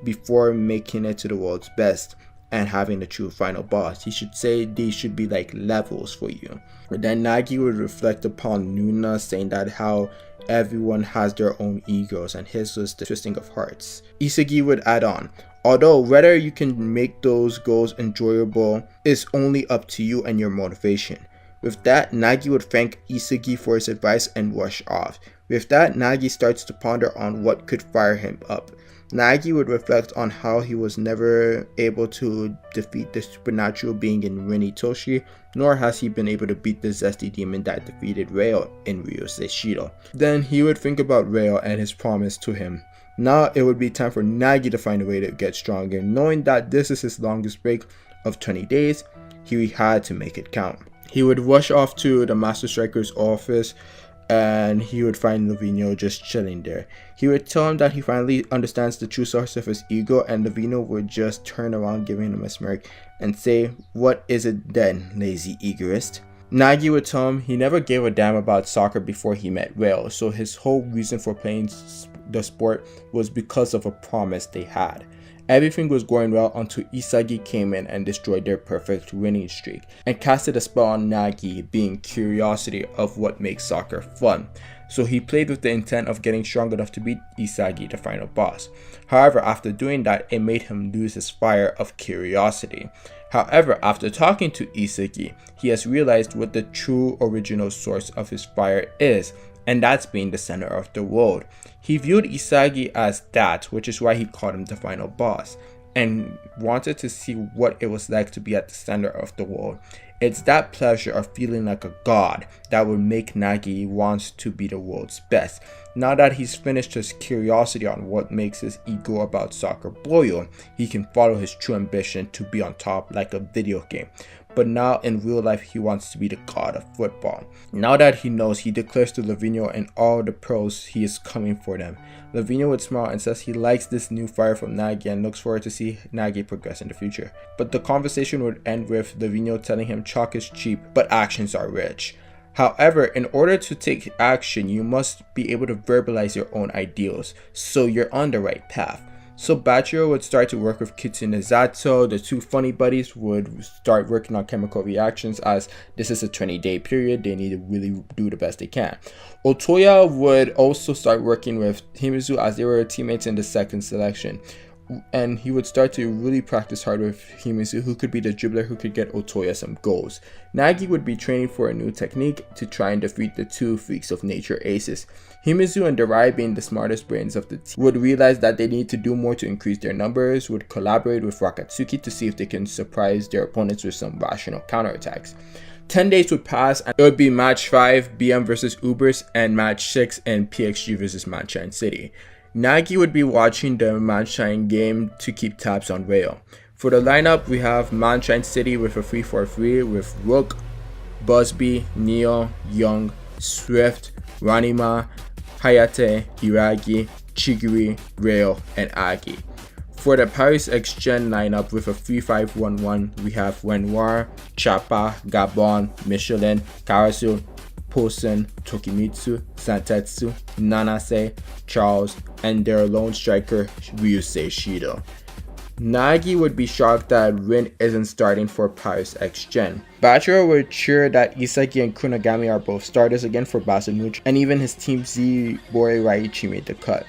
before making it to the world's best and having a true final boss. He should say these should be like levels for you. And then Nagi would reflect upon Nuna, saying that how everyone has their own egos and his was the twisting of hearts. Isagi would add on, although whether you can make those goals enjoyable is only up to you and your motivation. With that, Nagi would thank Isagi for his advice and rush off. With that, Nagi starts to ponder on what could fire him up. Nagi would reflect on how he was never able to defeat the supernatural being in Rinitoshi, nor has he been able to beat the zesty demon that defeated Rayo in Ryo Seishiro. Then he would think about Rayo and his promise to him. Now it would be time for Nagi to find a way to get stronger. Knowing that this is his longest break of 20 days, he had to make it count. He would rush off to the Master Striker's office and he would find Lavinho just chilling there. He would tell him that he finally understands the true source of his ego, and Lavinho would just turn around, giving him a smirk and say, "What is it then, lazy egoist?" Nagi would tell him he never gave a damn about soccer before he met Rail, so his whole reason for playing the sport was because of a promise they had. Everything was going well until Isagi came in and destroyed their perfect winning streak and casted a spell on Nagi, being curiosity of what makes soccer fun. So he played with the intent of getting strong enough to beat Isagi, the final boss. However, after doing that, it made him lose his fire of curiosity. However, after talking to Isagi, he has realized what the true original source of his fire is, and that's being the center of the world. He viewed Isagi as that, which is why he called him the final boss, and wanted to see what it was like to be at the center of the world. It's that pleasure of feeling like a god that would make Nagi want to be the world's best. Now that he's finished his curiosity on what makes his ego about soccer boil, he can follow his true ambition to be on top like a video game. But now in real life, he wants to be the god of football. Now that he knows, he declares to Lavinho and all the pros he is coming for them. Lavinho would smile and says he likes this new fire from Nagi and looks forward to see Nagi progress in the future. But the conversation would end with Lavinho telling him chalk is cheap, but actions are rich. However, in order to take action, you must be able to verbalize your own ideals, so you're on the right path. So Bachira would start to work with Kitsune Zato. The two funny buddies would start working on chemical reactions, as this is a 20-day period. They need to really do the best they can. Otoya would also start working with Himizu, as they were teammates in the second selection. And he would start to really practice hard with Himizu, who could be the dribbler who could get Otoya some goals. Nagi would be training for a new technique to try and defeat the two freaks of nature aces. Himizu and Darai, being the smartest brains of the team, would realize that they need to do more to increase their numbers, would collaborate with Rakatsuki to see if they can surprise their opponents with some rational counterattacks. 10 days would pass and it would be match 5, BM versus Ubers, and match 6 and PXG versus Manshine City. Nagi would be watching the Manshine game to keep tabs on Rail. For the lineup, we have Manshine City with a 3-4-3 with Rook, Busby, Neo, Young, Swift, Ranima, Hayate, Hiragi, Chigiri, Rail, and Agi. For the Paris X-Gen lineup with a 3-5-1-1, we have Renoir, Chapa, Gabon, Michelin, Karasu, Posen, Tokimitsu, Santetsu, Nanase, Charles, and their lone striker, Ryusei Shido. Nagi would be shocked that Rin isn't starting for Paris X-Gen. Bachira would cheer that Isagi and Kunagami are both starters again for Basamuch, and even his team Z Bore Raichi made the cut.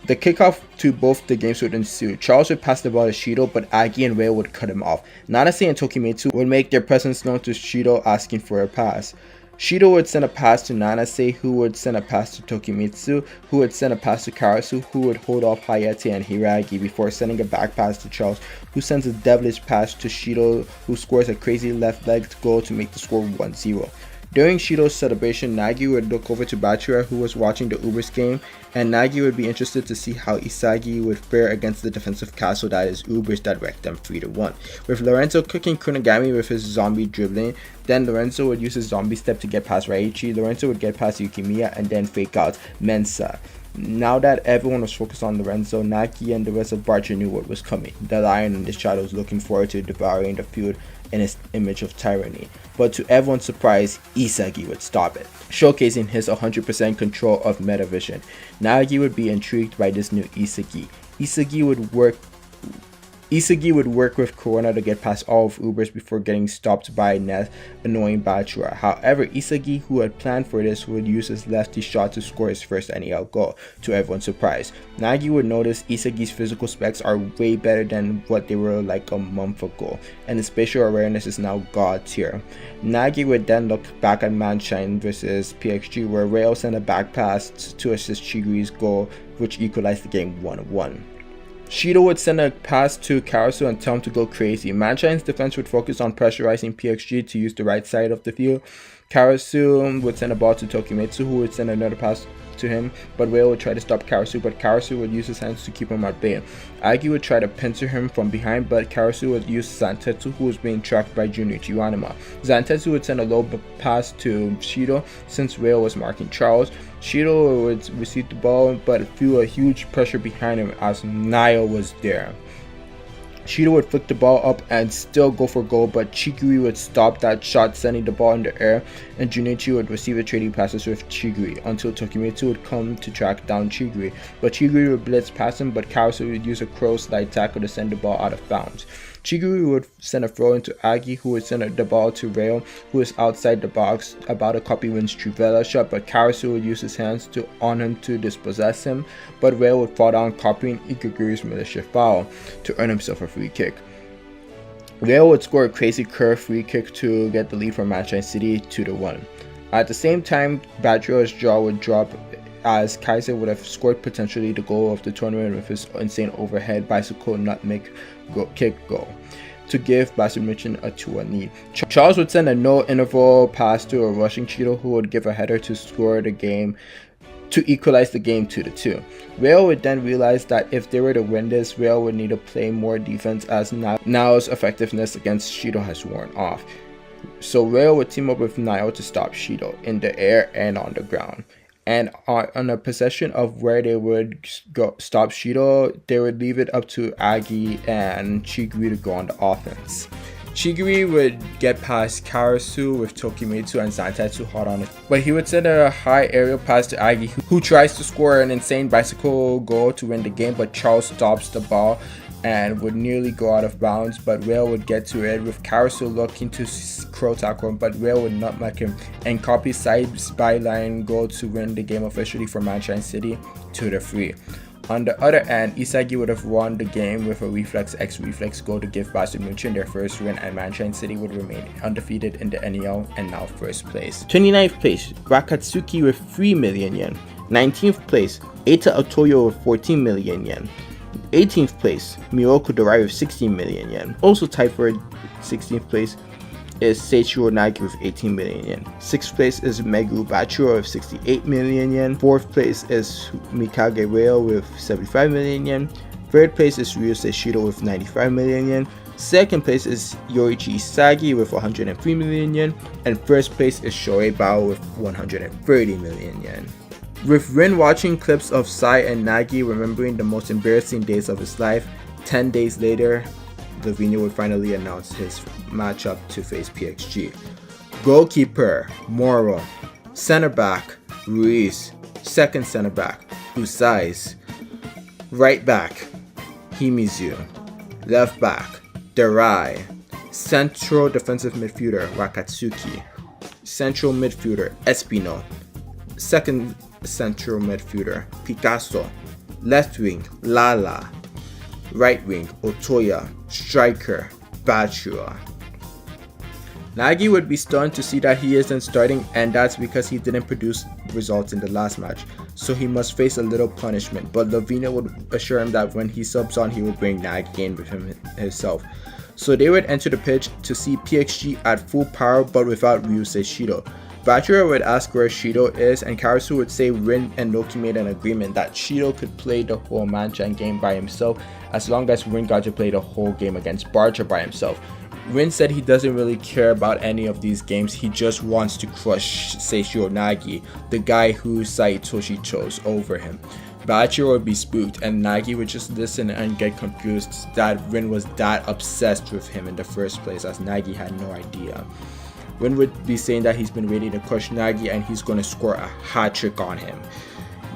The kickoff to both the games would ensue. Charles would pass the ball to Shido, but Agi and Rail would cut him off. Nanase and Tokimitsu would make their presence known to Shido, asking for a pass. Shido would send a pass to Nanase, who would send a pass to Tokimitsu, who would send a pass to Karasu, who would hold off Hayate and Hiragi before sending a back pass to Charles, who sends a devilish pass to Shido, who scores a crazy left-legged goal to make the score 1-0. During Shido's celebration, Nagi would look over to Bachira, who was watching the Ubers game, and Nagi would be interested to see how Isagi would fare against the defensive castle that is Ubers that wrecked them 3-1. With Lorenzo cooking Kunagami with his zombie dribbling, then Lorenzo would use his zombie step to get past Raichi, Lorenzo would get past Yukimiya, and then fake out Mensa. Now that everyone was focused on Lorenzo, Nagi and the rest of Barcha knew what was coming. The lion in the shadows looking forward to devouring the field in his image of tyranny. But to everyone's surprise, Isagi would stop it, showcasing his 100% control of Metavision. Nagi would be intrigued by this new Isagi. Isagi would work with Corona to get past all of Ubers before getting stopped by Ness, annoying Bachira. However, Isagi, who had planned for this, would use his lefty shot to score his first NEL goal, to everyone's surprise. Nagi would notice Isagi's physical specs are way better than what they were like a month ago, and his spatial awareness is now god tier. Nagi would then look back at Manshine versus PXG, where Rail sent a back pass to assist Chigiri's goal, which equalized the game 1-1. Shido would send a pass to Karasu and tell him to go crazy. Manshine's defense would focus on pressurizing PXG to use the right side of the field. Karasu would send a ball to Tokimitsu, who would send another pass to him, but Ryo would try to stop Karasu, but Karasu would use his hands to keep him at bay. Agi would try to pincer him from behind, but Karasu would use Zantetsu, who was being tracked by Junichi Wanama. Zantetsu would send a low pass to Shido since Ryo was marking Charles. Shido would receive the ball, but feel a huge pressure behind him as Nio was there. Shido would flick the ball up and still go for goal, but Chigiri would stop that shot, sending the ball in the air, and Junichi would receive the trading passes with Chigiri until Tokimitsu would come to track down Chigiri. But Chigiri would blitz past him, but Karasu would use a crow slide tackle to send the ball out of bounds. Chigiri would send a throw into Agi, who would send the ball to Ryo, who is outside the box about to copy Rin's Trivela shot, but Karasu would use his hands on him to dispossess him, but Ryo would fall down copying Ikaguri's militia foul to earn himself a free kick. Ryo would score a crazy curve free kick to get the lead for Manshine City 2-1. At the same time, Bachira's jaw would drop as Kaiser would have scored potentially the goal of the tournament with his insane overhead bicycle nutmeg kick goal to give Bayern München a 2-1 lead. Charles would send a no-interval pass to a rushing Cheeto, who would give a header to score the game to equalize the game 2-2. Ryo would then realize that if they were to win this, Ryo would need to play more defense as Nao's effectiveness against Shido has worn off. So Ryo would team up with Nio to stop Shido in the air and on the ground. And on a possession of where they would go stop Shido, they would leave it up to Agi and Chigiri to go on the offense. Chigiri would get past Karasu with Tokimitsu and Zantetsu hot on it, but he would send a high aerial pass to Agi, who tries to score an insane bicycle goal to win the game, but Charles stops the ball and would nearly go out of bounds, but Ryo would get to it with Karasu looking to crow tackle him, but Ryo would nutmeg him and copy side byline goal to win the game officially for Manshine City 2-3. On the other end, Isagi would have won the game with a reflex x reflex goal to give Bayern München their first win, and Manshine City would remain undefeated in the NEL and now first place. 29th place, Wakatsuki with 3 million yen. 19th place, Eita Otoyo with 14 million yen. 18th place, Miyoku Dorai with 16 million yen. Also tied for 16th place is Seishiro Nagi with 18 million yen. 6th place is Megu Bachira with 68 million yen. 4th place is Mikage Rail with 75 million yen. 3rd place is Ryusei Shido with 95 million yen. 2nd place is Yoichi Isagi with 103 million yen. And 1st place is Shoei Bao with 130 million yen. With Rin watching clips of Sai and Nagi remembering the most embarrassing days of his life, 10 days later, Lavinho would finally announce his matchup to face PXG. Goalkeeper, Moro. Center back, Ruiz. Second center back, Usais. Right back, Himizu. Left back, Darai. Central defensive midfielder, Wakatsuki. Central midfielder, Espino. Second central midfielder, Picasso. Left wing, Lala. Right wing, Otoya. Striker, Bachira. Nagi would be stunned to see that he isn't starting, and that's because he didn't produce results in the last match, so he must face a little punishment, but Lavinho would assure him that when he subs on, he will bring Nagi in with him himself. So they would enter the pitch to see PXG at full power but without Ryusei Shido. Bachira would ask where Shido is, and Karasu would say Rin and Noki made an agreement that Shido could play the whole Manshine game by himself as long as Rin got to play the whole game against Barcha by himself. Rin said he doesn't really care about any of these games, he just wants to crush Seishiro Nagi, the guy who Saitoshi chose over him. Bachira would be spooked, and Nagi would just listen and get confused that Rin was that obsessed with him in the first place, as Nagi had no idea. Rin would be saying that he's been ready to crush Nagi and he's going to score a hat trick on him.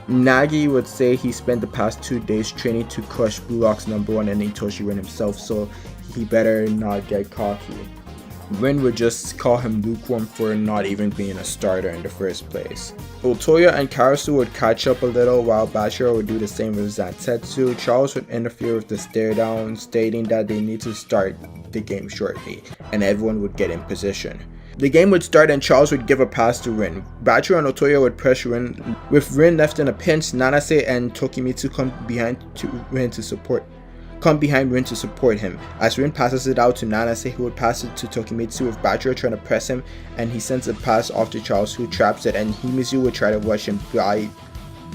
Nagi would say he spent the past 2 days training to crush Blue Lock's #1 and Itoshi Rin himself, so he better not get cocky. Rin would just call him lukewarm for not even being a starter in the first place. Otoya and Karasu would catch up a little while Bachira would do the same with Zantetsu. Charles would interfere with the stare down, stating that they need to start the game shortly, and everyone would get in position. The game would start and Charles would give a pass to Rin. Bachira and Otoya would press Rin. With Rin left in a pinch, Nanase and Tokimitsu come behind Rin to support him. As Rin passes it out to Nanase, who would pass it to Tokimitsu with Bachira trying to press him, and he sends a pass off to Charles, who traps it, and Himizu would try to rush him by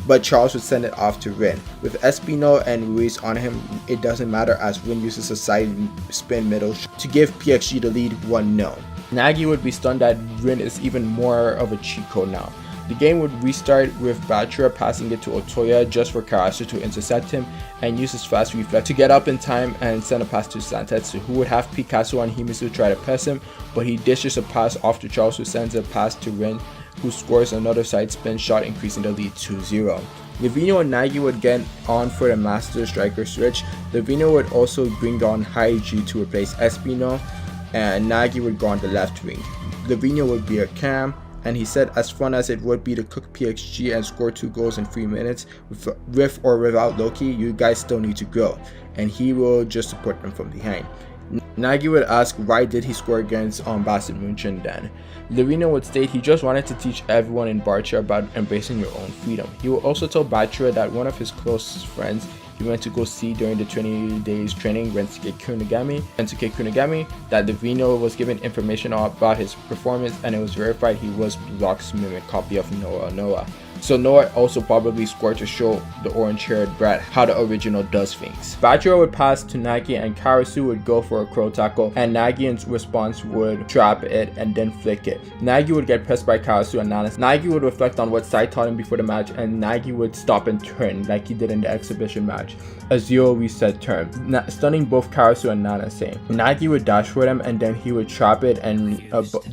but Charles would send it off to Rin. With Espino and Ruiz on him, it doesn't matter as Rin uses a side spin middle to give PXG the lead 1-0. Nagi would be stunned that Rin is even more of a cheat code now. The game would restart with Bachira passing it to Otoya just for Karasu to intercept him and use his fast reflex to get up in time and send a pass to Santetsu, who would have Picasso and Himisu try to press him, but he dishes a pass off to Charles, who sends a pass to Rin, who scores another side spin shot, increasing the lead 2-0. Lavinho and Nagi would get on for the master striker switch. Lavinho would also bring on High G to replace Espino, and Nagi would go on the left wing. Lavinho would be a cam, and he said as fun as it would be to cook PXG and score 2 goals in 3 minutes, with or without Loki, you guys still need to grow, and he will just support them from behind. Nagi would ask why did he score against Basel München then. Lavinho would state he just wanted to teach everyone in Barcha about embracing your own freedom. He would also tell Bachira that one of his closest friends he went to go see during the 20 days training Rensuke Kunigami, that Lavinho was given information about his performance and it was verified he was Block's mimic copy of Noah. So Noah also probably scored to show the orange-haired brat how the original does things. Bachira would pass to Nagi and Karasu would go for a crow tackle, and Nagi in response would trap it and then flick it. Nagi would get pressed by Karasu and Nana. Nagi would reflect on what Sai taught him before the match, and Nagi would stop and turn like he did in the exhibition match. A 0 reset turn, stunning both Karasu and Nana saying. Nagi would dash for them and then he would trap it and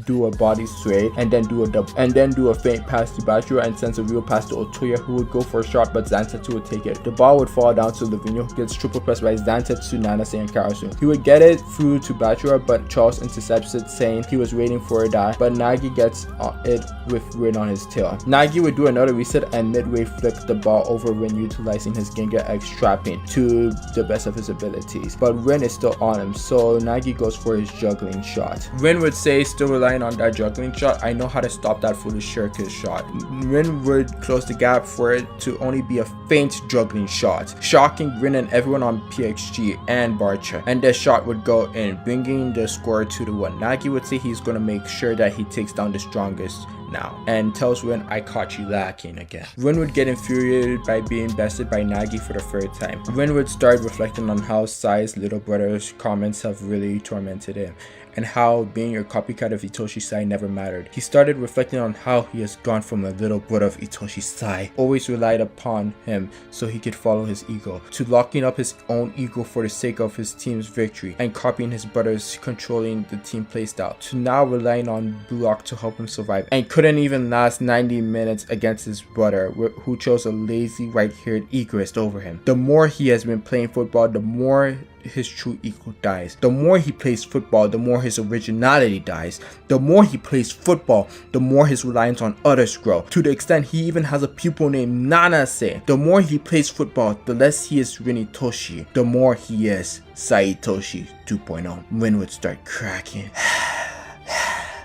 do a body sway and then do a feint pass to Bachira and sends a real pass to Otoya, who would go for a shot but Zantetsu would take it. The ball would fall down to Lavinho, who gets triple pressed by Zantetsu, Nanase and Karasu. He would get it through to Bachira, but Charles intercepts it saying he was waiting for a die, but Nagi gets it with Rin on his tail. Nagi would do another reset and midway flick the ball over Rin, utilizing his Gengar X trapping to the best of his abilities, but Rin is still on him, so Nagi goes for his juggling shot. Rin would say, still relying on that juggling shot, I know how to stop that foolish circus shot. Rin would close the gap for it to only be a faint juggling shot, shocking Rin and everyone on PXG and Barcha, and the shot would go in, bringing the score 2-1. Nagi would say he's going to make sure that he takes down the strongest now, and tells Rin, I caught you lacking again. Rin would get infuriated by being bested by Nagi for the 3rd time. Rin would start reflecting on how Sai's little brother's comments have really tormented him, and how being your copycat of Itoshi Sai never mattered. He started reflecting on how he has gone from a little brother of Itoshi Sai, always relied upon him so he could follow his ego, to locking up his own ego for the sake of his team's victory, and copying his brother's controlling the team playstyle, to now relying on Block to help him survive, and couldn't even last 90 minutes against his brother, who chose a lazy white-haired egoist over him. The more he has been playing football, the more his true ego dies. The more he plays football, the more his originality dies. The more he plays football, the more his reliance on others grow, to the extent he even has a pupil named Nanase. The more he plays football, the less he is Rinitoshi, the more he is Saitoshi 2.0. Rin would start cracking.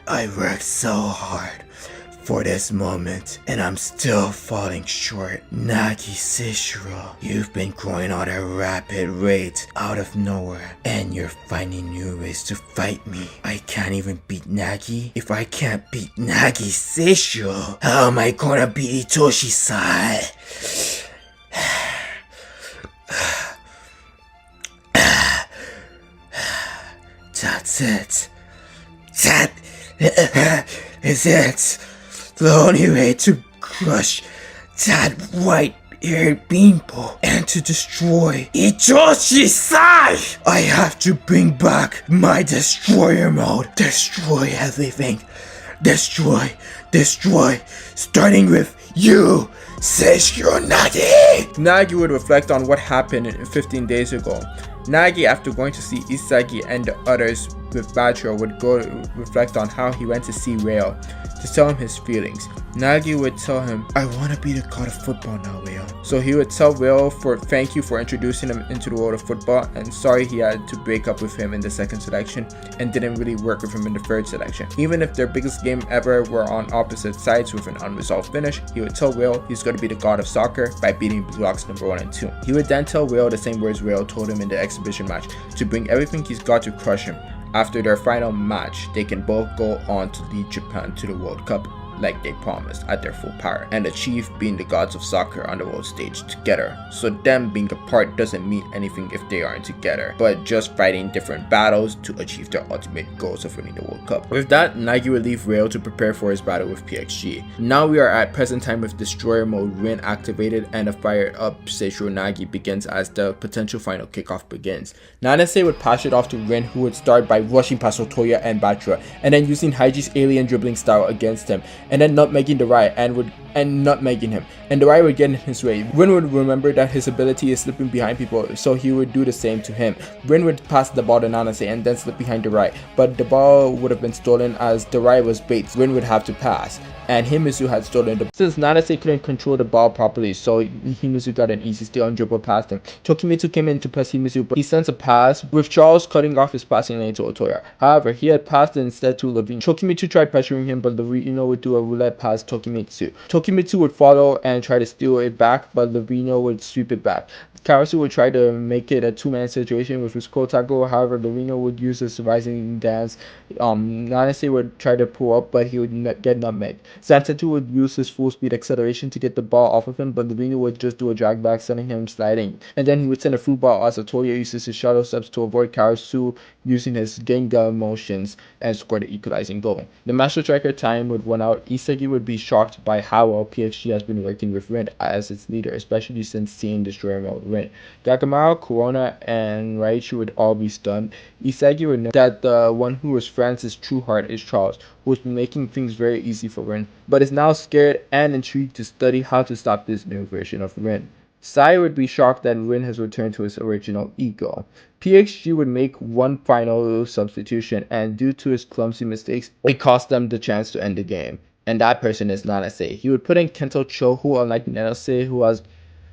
I worked so hard for this moment, and I'm still falling short. Nagi Seishiro, you've been growing at a rapid rate out of nowhere, and you're finding new ways to fight me. I can't even beat Nagi. If I can't beat Nagi Seishiro, how am I gonna beat Itoshi Sai? That's it. That is it. The only way to crush that white-haired beanpole and to destroy Itoshi Sai, I have to bring back my destroyer mode. Destroy everything. Destroy. Starting with you, Seishiro Nagi. Nagi would reflect on what happened 15 days ago. Nagi, after going to see Isagi and the others with Bachira, would go reflect on how he went to see Rail to tell him his feelings. Nagi would tell him, I want to be the god of football now, Rail. So he would tell Rail thank you for introducing him into the world of football, and sorry he had to break up with him in the 2nd selection and didn't really work with him in the 3rd selection. Even if their biggest game ever were on opposite sides with an unresolved finish, he would tell Rail he's going to be the god of soccer by beating Blocks number 1 and 2. He would then tell Rail the same words Rail told him in the exhibition match, to bring everything he's got to crush him. After their final match, they can both go on to lead Japan to the World Cup like they promised at their full power and achieve being the gods of soccer on the world stage together. So them being apart doesn't mean anything if they aren't together, but just fighting different battles to achieve their ultimate goals of winning the World Cup. With that, Nagi will leave Real to prepare for his battle with PXG. Now we are at present time with Destroyer mode Rin activated and a fired up Seishiro Nagi begins as the potential final kickoff begins. Nanase would pass it off to Rin, who would start by rushing past Otoya and Bachira and then using Haiji's alien dribbling style against him and then nutmegging the Rai and nutmegging him, and the Rai would get in his way. Rin would remember that his ability is slipping behind people, so he would do the same to him. Rin would pass the ball to Nanase and then slip behind the Rai, but the ball would have been stolen as the Rai was bait. Rin would have to pass, and Himizu had stolen the. Since Nanase couldn't control the ball properly, so Himizu got an easy steal and dribble past him. Tokimitsu came in to press Himizu, but he sends a pass, with Charles cutting off his passing lane to Otoya. However, he had passed it instead to Lavinho. Tokimitsu tried pressuring him, but Lavinho would do a roulette pass to Tokimitsu. Tokimitsu would follow and try to steal it back, but Lavinho would sweep it back. Karasu would try to make it a two-man situation with his Kotaku. However, Lavinho would use his rising dance. Nanase would try to pull up, but he would get nutmegged. Zantetsu would use his full speed acceleration to get the ball off of him, but Lavinho would just do a drag back, sending him sliding. And then he would send a through ball as Otoya uses his shadow steps to avoid Karasu using his Genga motions and score the equalizing goal. The Master Striker time would run out. Isagi would be shocked by how well PXG has been working with Rin as its leader, especially since seeing Destroyer mode Rin. Gakamaru, Corona, and Raichu would all be stunned. Isagi would know that the one who was France's true heart is Charles, who has been making things very easy for Rin, but is now scared and intrigued to study how to stop this new version of Rin. Sai would be shocked that Rin has returned to his original ego. PXG would make one final substitution, and due to his clumsy mistakes, it cost them the chance to end the game. And that person is Nanase. He would put in Kento Cho, who unlike Nanase, who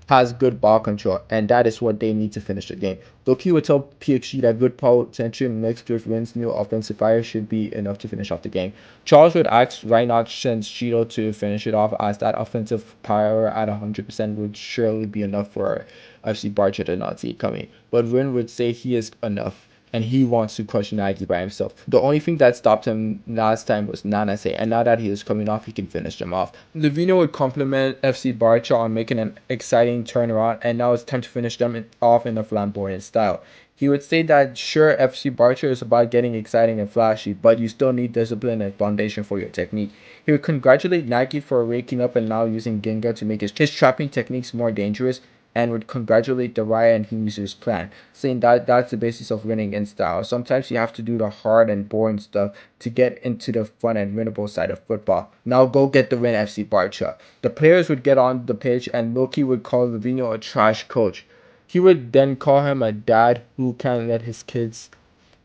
has good ball control, and that is what they need to finish the game. Loki would tell PXG that good potential mixed with Rin's new offensive fire should be enough to finish off the game. Charles would ask why not send Shido to finish it off, as that offensive power at 100% would surely be enough for FC Barcha to not see it coming. But Rin would say he is enough, and he wants to crush Nagi by himself. The only thing that stopped him last time was Nanase, and now that he is coming off, he can finish them off. Lavinho would compliment FC Barcha on making an exciting turnaround, and now it's time to finish them off in a flamboyant style. He would say that sure, FC Barcha is about getting exciting and flashy, but you still need discipline and foundation for your technique. He would congratulate Nagi for waking up and now using Genga to make his trapping techniques more dangerous, and would congratulate the Raya and Himizu's plan, saying that that's the basis of winning in style. Sometimes you have to do the hard and boring stuff to get into the fun and winnable side of football. Now go get the win, FC Barcha. The players would get on the pitch, and Loki would call Lavinho a trash coach. He would then call him a dad who can't let his kids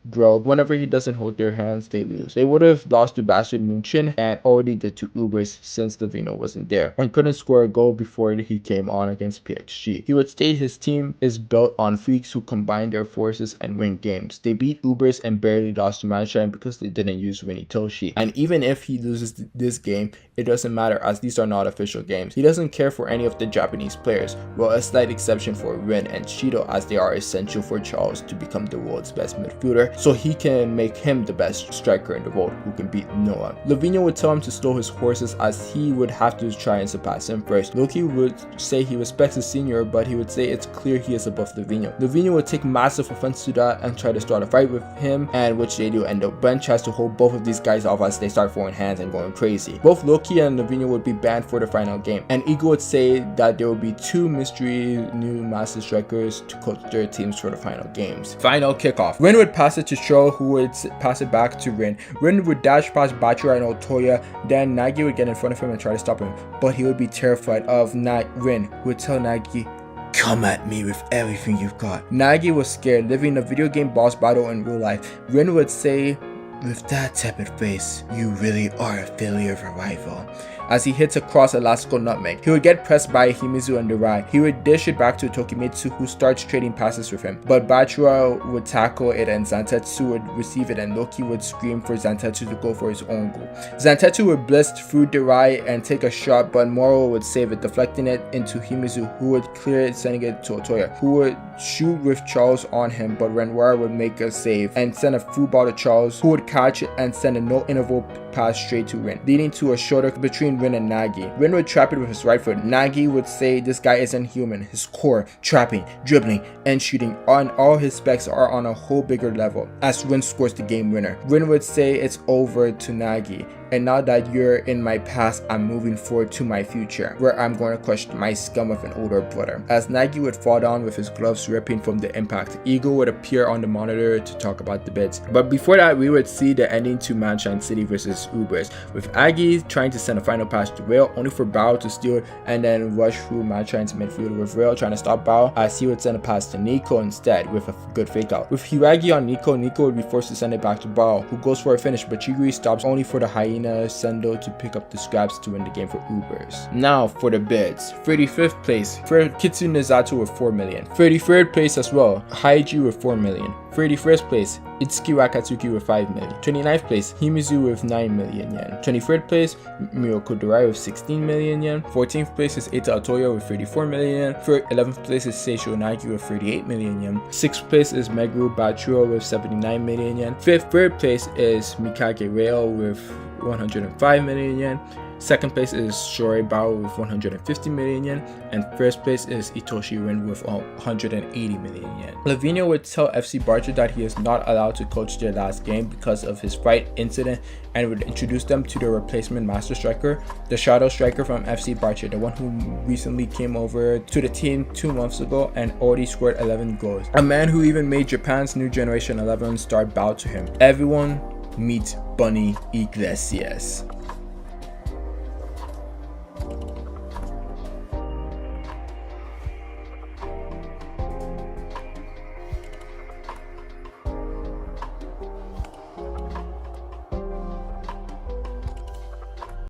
grow. Whenever he doesn't hold their hands, they lose. They would have lost to Bastard München and already the two Ubers since Lavinho wasn't there and couldn't score a goal before he came on against PXG. He would state his team is built on freaks who combine their forces and win games. They beat Ubers and barely lost to Manshine because they didn't use Winnie Toshi. And even if he loses this game, it doesn't matter as these are not official games. He doesn't care for any of the Japanese players, well, a slight exception for Rin and Shido, as they are essential for Charles to become the world's best midfielder, so he can make him the best striker in the world who can beat Noah. Lavinho would tell him to slow his horses as he would have to try and surpass him first. Loki would say he respects his senior, but he would say it's clear he is above Lavinho. Lavinho would take massive offense to that and try to start a fight with him, and which they do, and the bench has to hold both of these guys off as they start throwing hands and going crazy. Both Loki and Lavinho would be banned for the final game, and Ego would say that there would be two mystery new master strikers to coach their teams for the final games. Final kickoff. Rin would pass it to Sho, who would pass it back to Rin. Rin would dash past Bachira and Otoya, then Nagi would get in front of him and try to stop him, but he would be terrified of Rin, who would tell Nagi, "Come at me with everything you've got." Nagi was scared, living a video game boss battle in real life. Rin would say, "With that tepid face, you really are a failure of a rival." As he hits across a Elastical Nutmeg, he would get pressed by Himizu and the Rai. He would dish it back to Tokimitsu, who starts trading passes with him, but Bachira would tackle it and Zantetsu would receive it, and Loki would scream for Zantetsu to go for his own goal. Zantetsu would blast through the Rai and take a shot, but Moro would save it, deflecting it into Himizu, who would clear it, sending it to Otoya, who would shoot with Charles on him, but Renoir would make a save and send a through ball to Charles, who would catch it and send a no interval pass straight to Rin, leading to a shoulder between Rin and Nagi. Rin would trap it with his right foot. Nagi would say this guy isn't human. His core, trapping, dribbling, and shooting on all his specs are on a whole bigger level, as Rin scores the game winner. Rin would say it's over to Nagi, and now that you're in my past, I'm moving forward to my future, where I'm going to crush my scum of an older brother. As Nagi would fall down with his gloves ripping from the impact, Ego would appear on the monitor to talk about the bids. But before that, we would see the ending to Manshine City versus Ubers, with Aggie trying to send a final pass to Rail, only for Bao to steal it and then rush through Manshine's midfield, with Rail trying to stop Bao, as he would send a pass to Nico instead with a good fake out. With Hiragi on Nico would be forced to send it back to Bao, who goes for a finish, but Chiguri stops only for the Hyena Sendo to pick up the scraps to win the game for Ubers. Now for the bids. 35th place for Kitsune Zato with 4 million. 33rd place as well, Haiju with 4 million. 31st place, Itsuki Wakatsuki with 5 million. 29th place, Himizu with 9 million yen. 23rd place, Miyoko Dorai with 16 million yen. 14th place is Eita Otoya with 34 million yen. 11th place is Seishiro Nagi with 38 million yen. 6th place is Meguru Bachira with 79 million yen. 3rd place is Mikage Rail with 105 million yen. 2nd place is Shorei Bao with 150 million yen, and 1st place is Itoshi Rin with 180 million yen. Lavinho would tell FC Barcha that he is not allowed to coach their last game because of his fight incident, and would introduce them to their replacement master striker, the shadow striker from FC Barcha, the one who recently came over to the team 2 months ago and already scored 11 goals. A man who even made Japan's new generation 11 star bow to him. Everyone meet Bunny Iglesias.